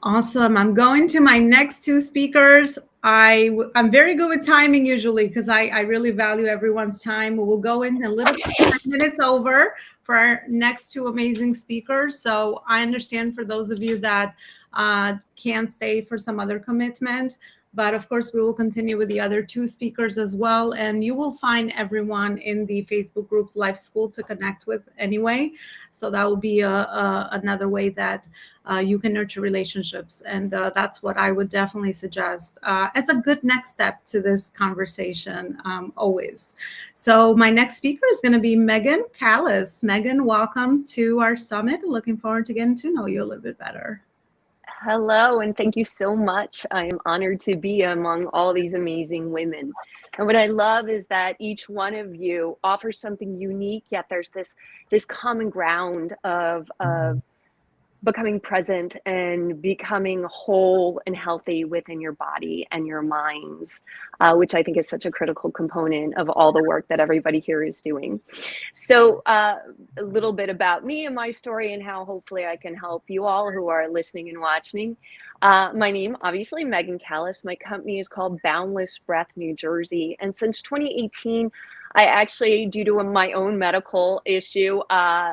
Awesome. I'm going to my next 2 speakers. I'm very good with timing usually because I really value everyone's time. We'll go in a little 10 minutes over for our next 2 amazing speakers. So I understand for those of you that can't stay for some other commitment. But of course, we will continue with the other 2 speakers as well. And you will find everyone in the Facebook group Life School to connect with anyway. So that will be another way that you can nurture relationships. And that's what I would definitely suggest as a good next step to this conversation always. So my next speaker is going to be Megan Callis. Megan, welcome to our summit. Looking forward to getting to know you a little bit better. Hello, and thank you so much. I am honored to be among all these amazing women. And what I love is that each one of you offers something unique, yet there's this common ground of becoming present and becoming whole and healthy within your body and your minds, which I think is such a critical component of all the work that everybody here is doing. So a little bit about me and my story and how hopefully I can help you all who are listening and watching. My name, obviously, Megan Callis. My company is called Boundless Breath New Jersey. And since 2018, I actually, due to my own medical issue,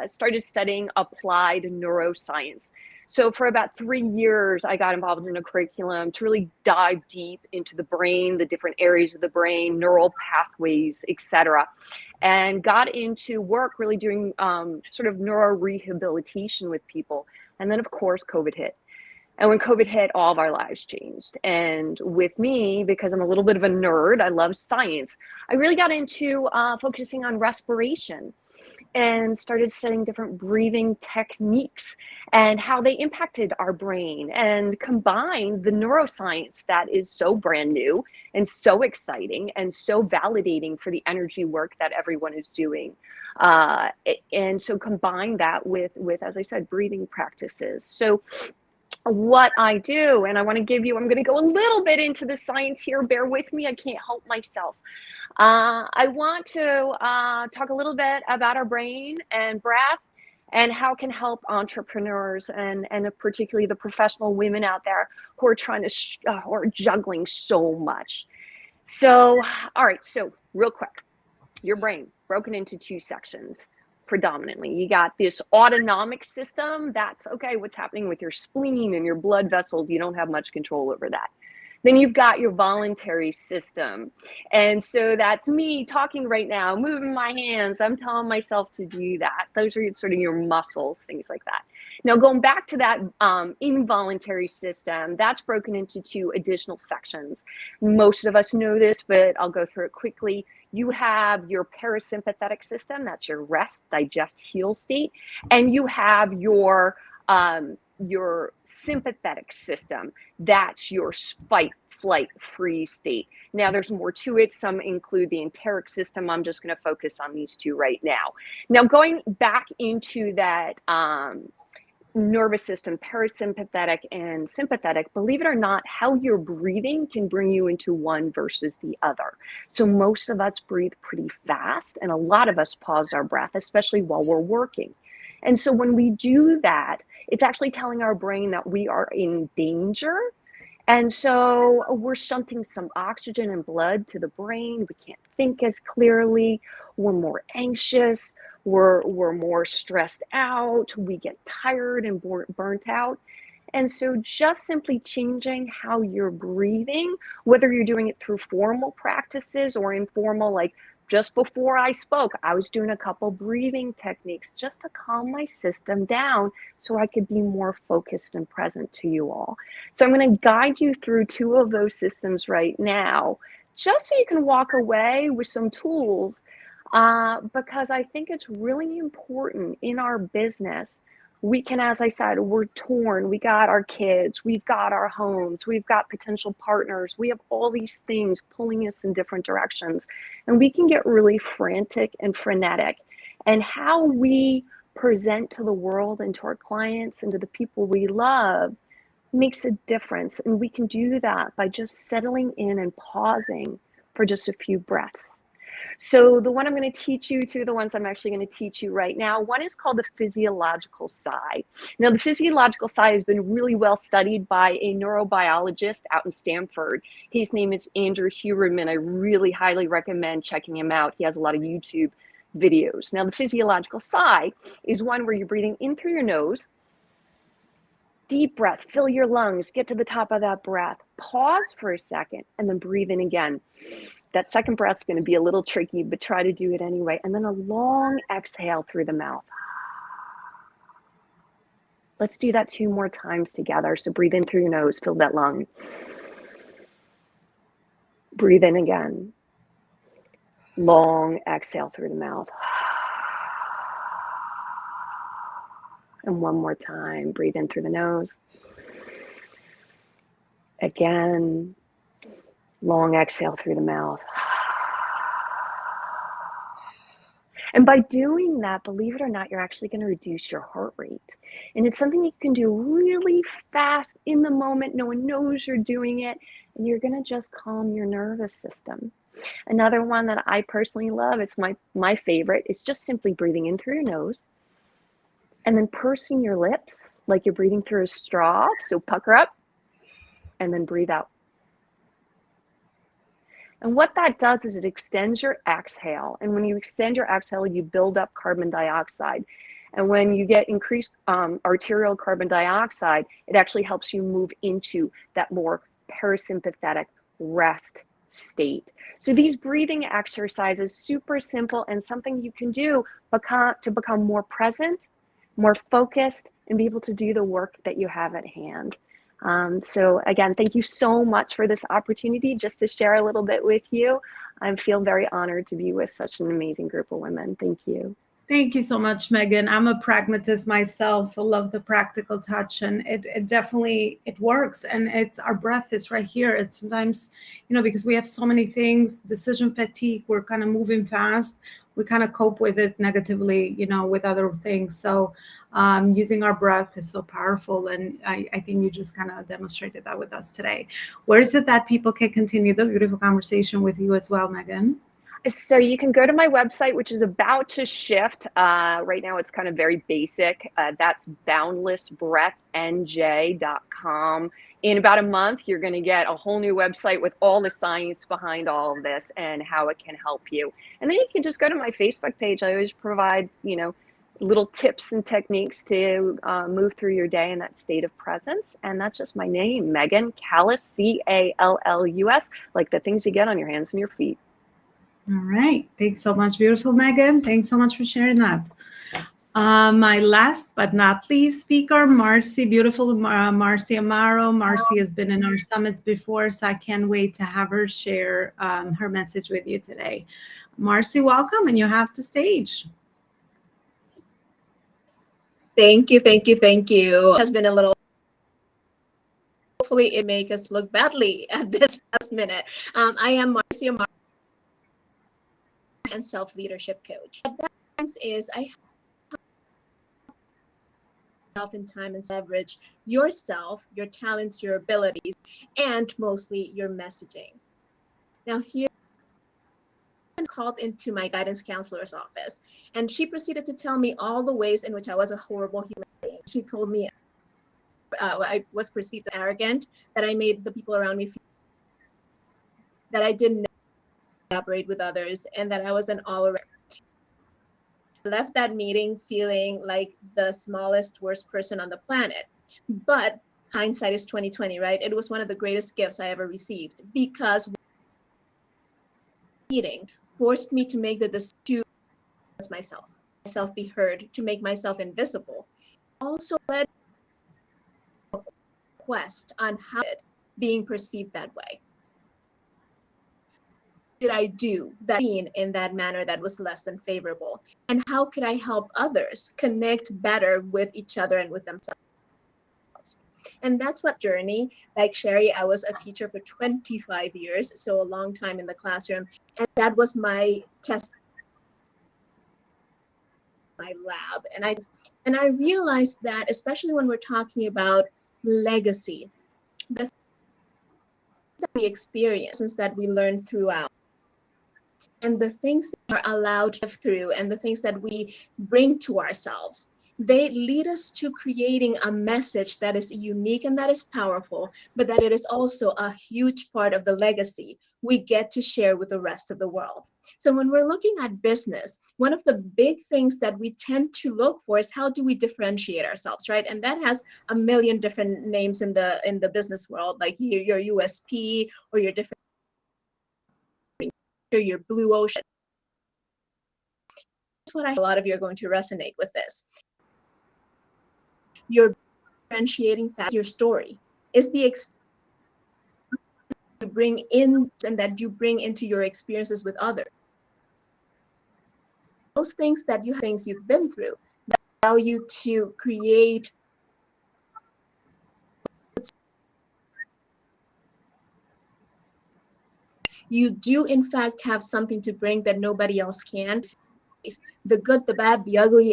started studying applied neuroscience. So for about 3 years, I got involved in a curriculum to really dive deep into the brain, the different areas of the brain, neural pathways, etc., and got into work really doing sort of neuro rehabilitation with people. And then, of course, COVID hit. And when COVID hit, all of our lives changed. And with me, because I'm a little bit of a nerd, I love science, I really got into focusing on respiration and started studying different breathing techniques and how they impacted our brain, and combined the neuroscience that is so brand new and so exciting and so validating for the energy work that everyone is doing. And so combine that with, as I said, breathing practices. So what I do, and I want to give you, I'm going to go a little bit into the science here. Bear with me. I can't help myself. I want to talk a little bit about our brain and breath and how it can help entrepreneurs and particularly the professional women out there who are trying to, who are juggling so much. So, all right. So real quick, your brain broken into 2 sections. Predominantly, you got this autonomic system. That's okay, what's happening with your spleen and your blood vessels, you don't have much control over that. Then you've got your voluntary system, and so that's me talking right now, moving my hands, I'm telling myself to do that. Those are sort of your muscles, things like that. Now going back to that involuntary system, that's broken into 2 additional sections. Most of us know this, but I'll go through it quickly. You have your parasympathetic system, that's your rest, digest, heal state, and you have your sympathetic system, that's your fight, flight, freeze state. Now there's more to it. Some include the enteric system. I'm just going to focus on these 2 right now. Now going back into that nervous system, parasympathetic and sympathetic, believe it or not, how you're breathing can bring you into one versus the other. So most of us breathe pretty fast, and a lot of us pause our breath, especially while we're working. And so when we do that, it's actually telling our brain that we are in danger. And so we're shunting some oxygen and blood to the brain. We can't think as clearly. We're more anxious. We're more stressed out. We get tired and burnt out. And so just simply changing how you're breathing, whether you're doing it through formal practices or informal, like just before I spoke, I was doing a couple breathing techniques just to calm my system down so I could be more focused and present to you all. So I'm going to guide you through 2 of those systems right now, just so you can walk away with some tools, because I think it's really important in our business. We can, as I said, we're torn. We got our kids, we've got our homes, we've got potential partners. We have all these things pulling us in different directions, and we can get really frantic and frenetic. And how we present to the world and to our clients and to the people we love makes a difference. And we can do that by just settling in and pausing for just a few breaths. So the one I'm going to teach you, 2 of the ones I'm actually going to teach you right now, one is called the physiological sigh. Now the physiological sigh has been really well studied by a neurobiologist out in Stanford. His name is Andrew Huberman. I really highly recommend checking him out. He has a lot of YouTube videos. Now the physiological sigh is one where you're breathing in through your nose, deep breath, fill your lungs, get to the top of that breath, pause for a second, and then breathe in again. That second breath is going to be a little tricky, but try to do it anyway. And then a long exhale through the mouth. Let's do that 2 more times together. So breathe in through your nose, fill that lung. Breathe in again. Long exhale through the mouth. And one more time, breathe in through the nose. Again, long exhale through the mouth. And by doing that, believe it or not, you're actually going to reduce your heart rate. And it's something you can do really fast in the moment. No one knows you're doing it. And you're going to just calm your nervous system. Another one that I personally love, it's my favorite, is just simply breathing in through your nose and then pursing your lips like you're breathing through a straw. So pucker up and then breathe out. And what that does is it extends your exhale. And when you extend your exhale, you build up carbon dioxide. And when you get increased arterial carbon dioxide, it actually helps you move into that more parasympathetic rest state. So these breathing exercises, super simple and something you can do to become more present, more focused, and be able to do the work that you have at hand. So again, thank you so much for this opportunity just to share a little bit with you. I feel very honored to be with such an amazing group of women. Thank you. Thank you so much, Megan. I'm a pragmatist myself, so love the practical touch, and it definitely, it works. And it's, our breath is right here. It's sometimes, you know, because we have so many things, decision fatigue, we're kind of moving fast, we kind of cope with it negatively, you know, with other things. So using our breath is so powerful, and I think you just kind of demonstrated that with us today. Where is it that people can continue the beautiful conversation with you as well, Megan? So you can go to my website, which is about to shift. Right now, it's kind of very basic. That's boundlessbreathnj.com. In about a month, you're going to get a whole new website with all the science behind all of this and how it can help you. And then you can just go to my Facebook page. I always provide, you know, little tips and techniques to move through your day in that state of presence. And that's just my name, Megan Callus, Callus, like the things you get on your hands and your feet. All right. Thanks so much, beautiful Megan. Thanks so much for sharing that. My last but not least speaker, Marcy, beautiful Marcy Amaro. Marcy has been in our summits before, so I can't wait to have her share her message with you today. Marcy, welcome, and you have the stage. Thank you, thank you, thank you. It has been a little, hopefully it make us look badly at this last minute. I am Marcy Amaro, and self-leadership coach. What that means is I help in time and leverage yourself, your talents, your abilities, and mostly your messaging. Now here, I'm called into my guidance counselor's office, and she proceeded to tell me all the ways in which I was a horrible human being. She told me I was perceived as arrogant, that I made the people around me feel that I didn't collaborate with others, and that I was an all-around. I left that meeting feeling like the smallest, worst person on the planet. But hindsight is 2020, right? It was one of the greatest gifts I ever received, because meeting forced me to make the decision to myself be heard, to make myself invisible. Also led a quest on how being perceived that way. Did I do that in that manner that was less than favorable? And how could I help others connect better with each other and with themselves? And that's what journey, like Sherry, I was a teacher for 25 years, so a long time in the classroom. And that was my test, my lab. And I realized that, especially when we're talking about legacy, the things that we experience, that we learn throughout, and the things that are allowed to live through, and the things that we bring to ourselves, they lead us to creating a message that is unique and that is powerful, but that it is also a huge part of the legacy we get to share with the rest of the world. So when we're looking at business, one of the big things that we tend to look for is how do we differentiate ourselves, right? And that has a million different names in the business world, like your USP or your different, your blue ocean. That's what a lot of you are going to resonate with this. Your differentiating factor, your story, is the experience you bring in and that you bring into your experiences with others. Those things that you have, things you've been through, that allow you to create. You do, in fact, have something to bring that nobody else can. The good, the bad, the ugly,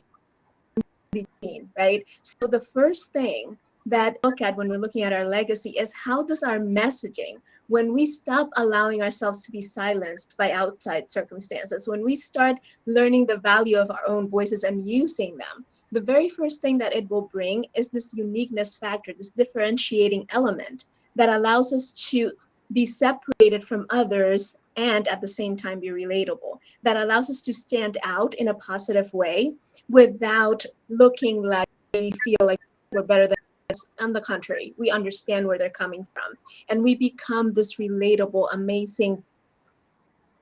right? So the first thing that we look at when we're looking at our legacy is how does our messaging, when we stop allowing ourselves to be silenced by outside circumstances, when we start learning the value of our own voices and using them, the very first thing that it will bring is this uniqueness factor, this differentiating element that allows us to be separated from others and at the same time be relatable. That allows us to stand out in a positive way without looking like we feel like we're better than others. On the contrary, we understand where they're coming from, and we become this relatable, amazing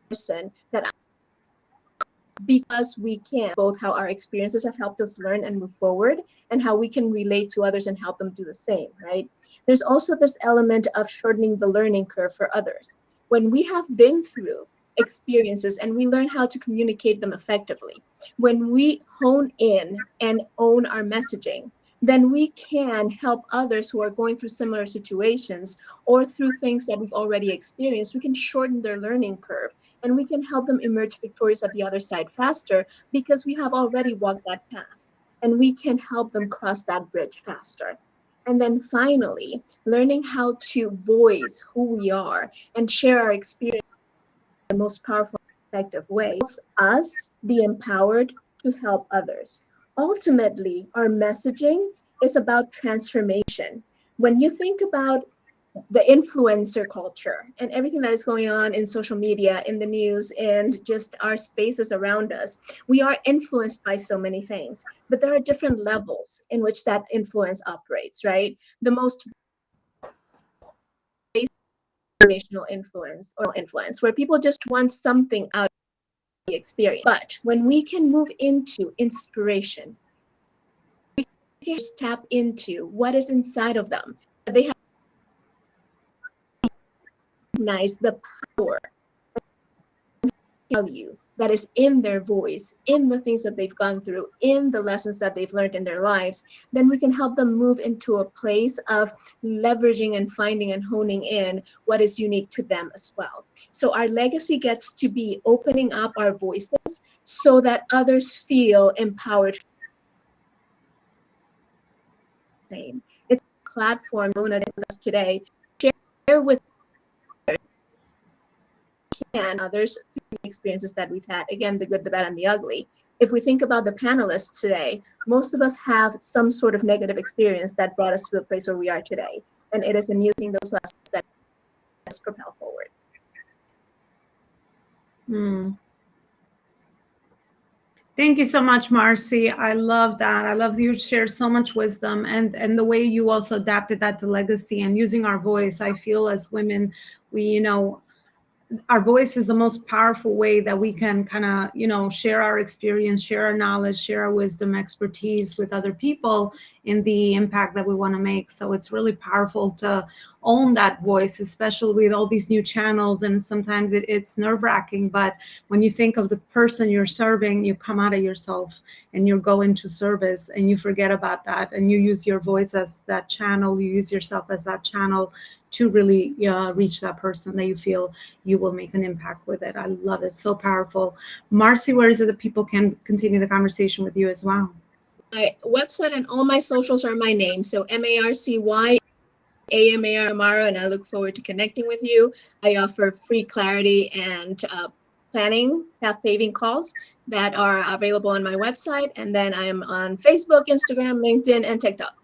person that, because we can, both how our experiences have helped us learn and move forward, and how we can relate to others and help them do the same, right? There's also this element of shortening the learning curve for others. When we have been through experiences and we learn how to communicate them effectively, when we hone in and own our messaging, then we can help others who are going through similar situations or through things that we've already experienced. We can shorten their learning curve, and we can help them emerge victorious at the other side faster because we have already walked that path, and we can help them cross that bridge faster. And then finally, learning how to voice who we are and share our experience in the most powerful, effective way helps us be empowered to help others. Ultimately, our messaging is about transformation. When you think about the influencer culture and everything that is going on in social media, in the news, and just our spaces around us, we are influenced by so many things, but there are different levels in which that influence operates, right? The most basic informational influence, where people just want something out of the experience. But when we can move into inspiration, we can just tap into what is inside of them. They have recognized the power value that is in their voice, in the things that they've gone through, in the lessons that they've learned in their lives. Then we can help them move into a place of leveraging and finding and honing in what is unique to them as well. So our legacy gets to be opening up our voices so that others feel empowered. It's a platform Luna did with us today. Share with and others through the experiences that we've had. Again, the good, the bad, and the ugly. If we think about the panelists today, most of us have some sort of negative experience that brought us to the place where we are today. And it is in using those lessons that us propel forward. Thank you so much, Marcy. I love that. I love you share so much wisdom, and the way you also adapted that to legacy and using our voice. I feel as women, we, our voice is the most powerful way that we can kind of, share our experience, share our knowledge, share our wisdom, expertise with other people in the impact that we want to make. So it's really powerful to own that voice, especially with all these new channels. And sometimes it's nerve-wracking, but when you think of the person you're serving, you come out of yourself and you go into service and you forget about that. And you use your voice as that channel. You use yourself as that channel to really reach that person that you feel you will make an impact with it. I love it. So powerful. Marcy, where is it that people can continue the conversation with you as well? My website and all my socials are my name. So MARCY Amaro, and I look forward to connecting with you. I offer free clarity and planning, path paving calls that are available on my website. And then I'm on Facebook, Instagram, LinkedIn, and TikTok.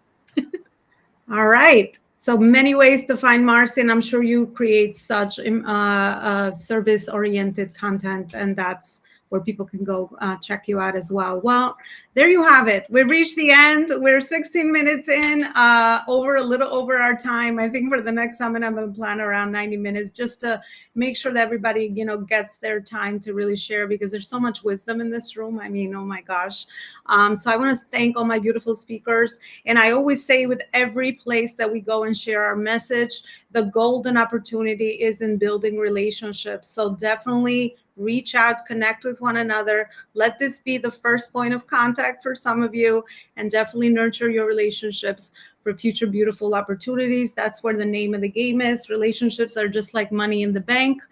All right. So many ways to find Marcy, and I'm sure you create such service-oriented content, and that's where people can go check you out as well. Well, there you have it. We've reached the end. We're 16 minutes in, a little over our time. I think for the next summit, I'm going to plan around 90 minutes just to make sure that everybody, gets their time to really share, because there's so much wisdom in this room. I mean, oh my gosh. So I want to thank all my beautiful speakers. And I always say, with every place that we go and share our message, the golden opportunity is in building relationships. So definitely reach out, connect with one another. Let this be the first point of contact for some of you, and definitely nurture your relationships for future beautiful opportunities. That's where the name of the game is. Relationships are just like money in the bank.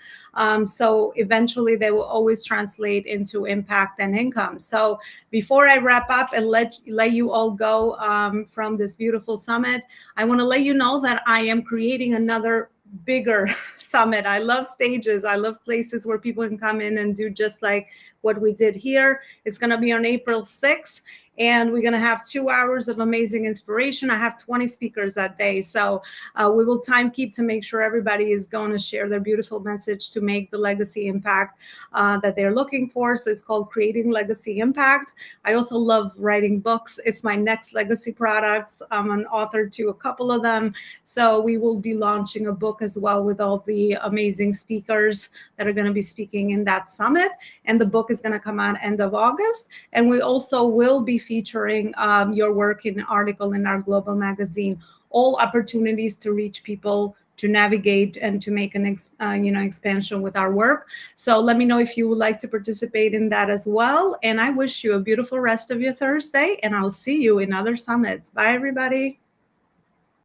So eventually they will always translate into impact and income. So before I wrap up and let you all go from this beautiful summit, I want to let you know that I am creating another bigger summit. I love stages. I love places where people can come in and do just like what we did here. It's going to be on April 6th. And we're going to have 2 hours of amazing inspiration. I have 20 speakers that day. So we will time keep to make sure everybody is going to share their beautiful message to make the legacy impact that they're looking for. So it's called Creating Legacy Impact. I also love writing books. It's my next legacy products. I'm an author to a couple of them. So we will be launching a book as well with all the amazing speakers that are going to be speaking in that summit. And the book is going to come out end of August. And we also will be featuring your work in an article in our global magazine. All opportunities to reach people, to navigate, and to make an expansion with our work. So let me know if you would like to participate in that as well. And I wish you a beautiful rest of your Thursday, and I'll see you in other summits. Bye, everybody.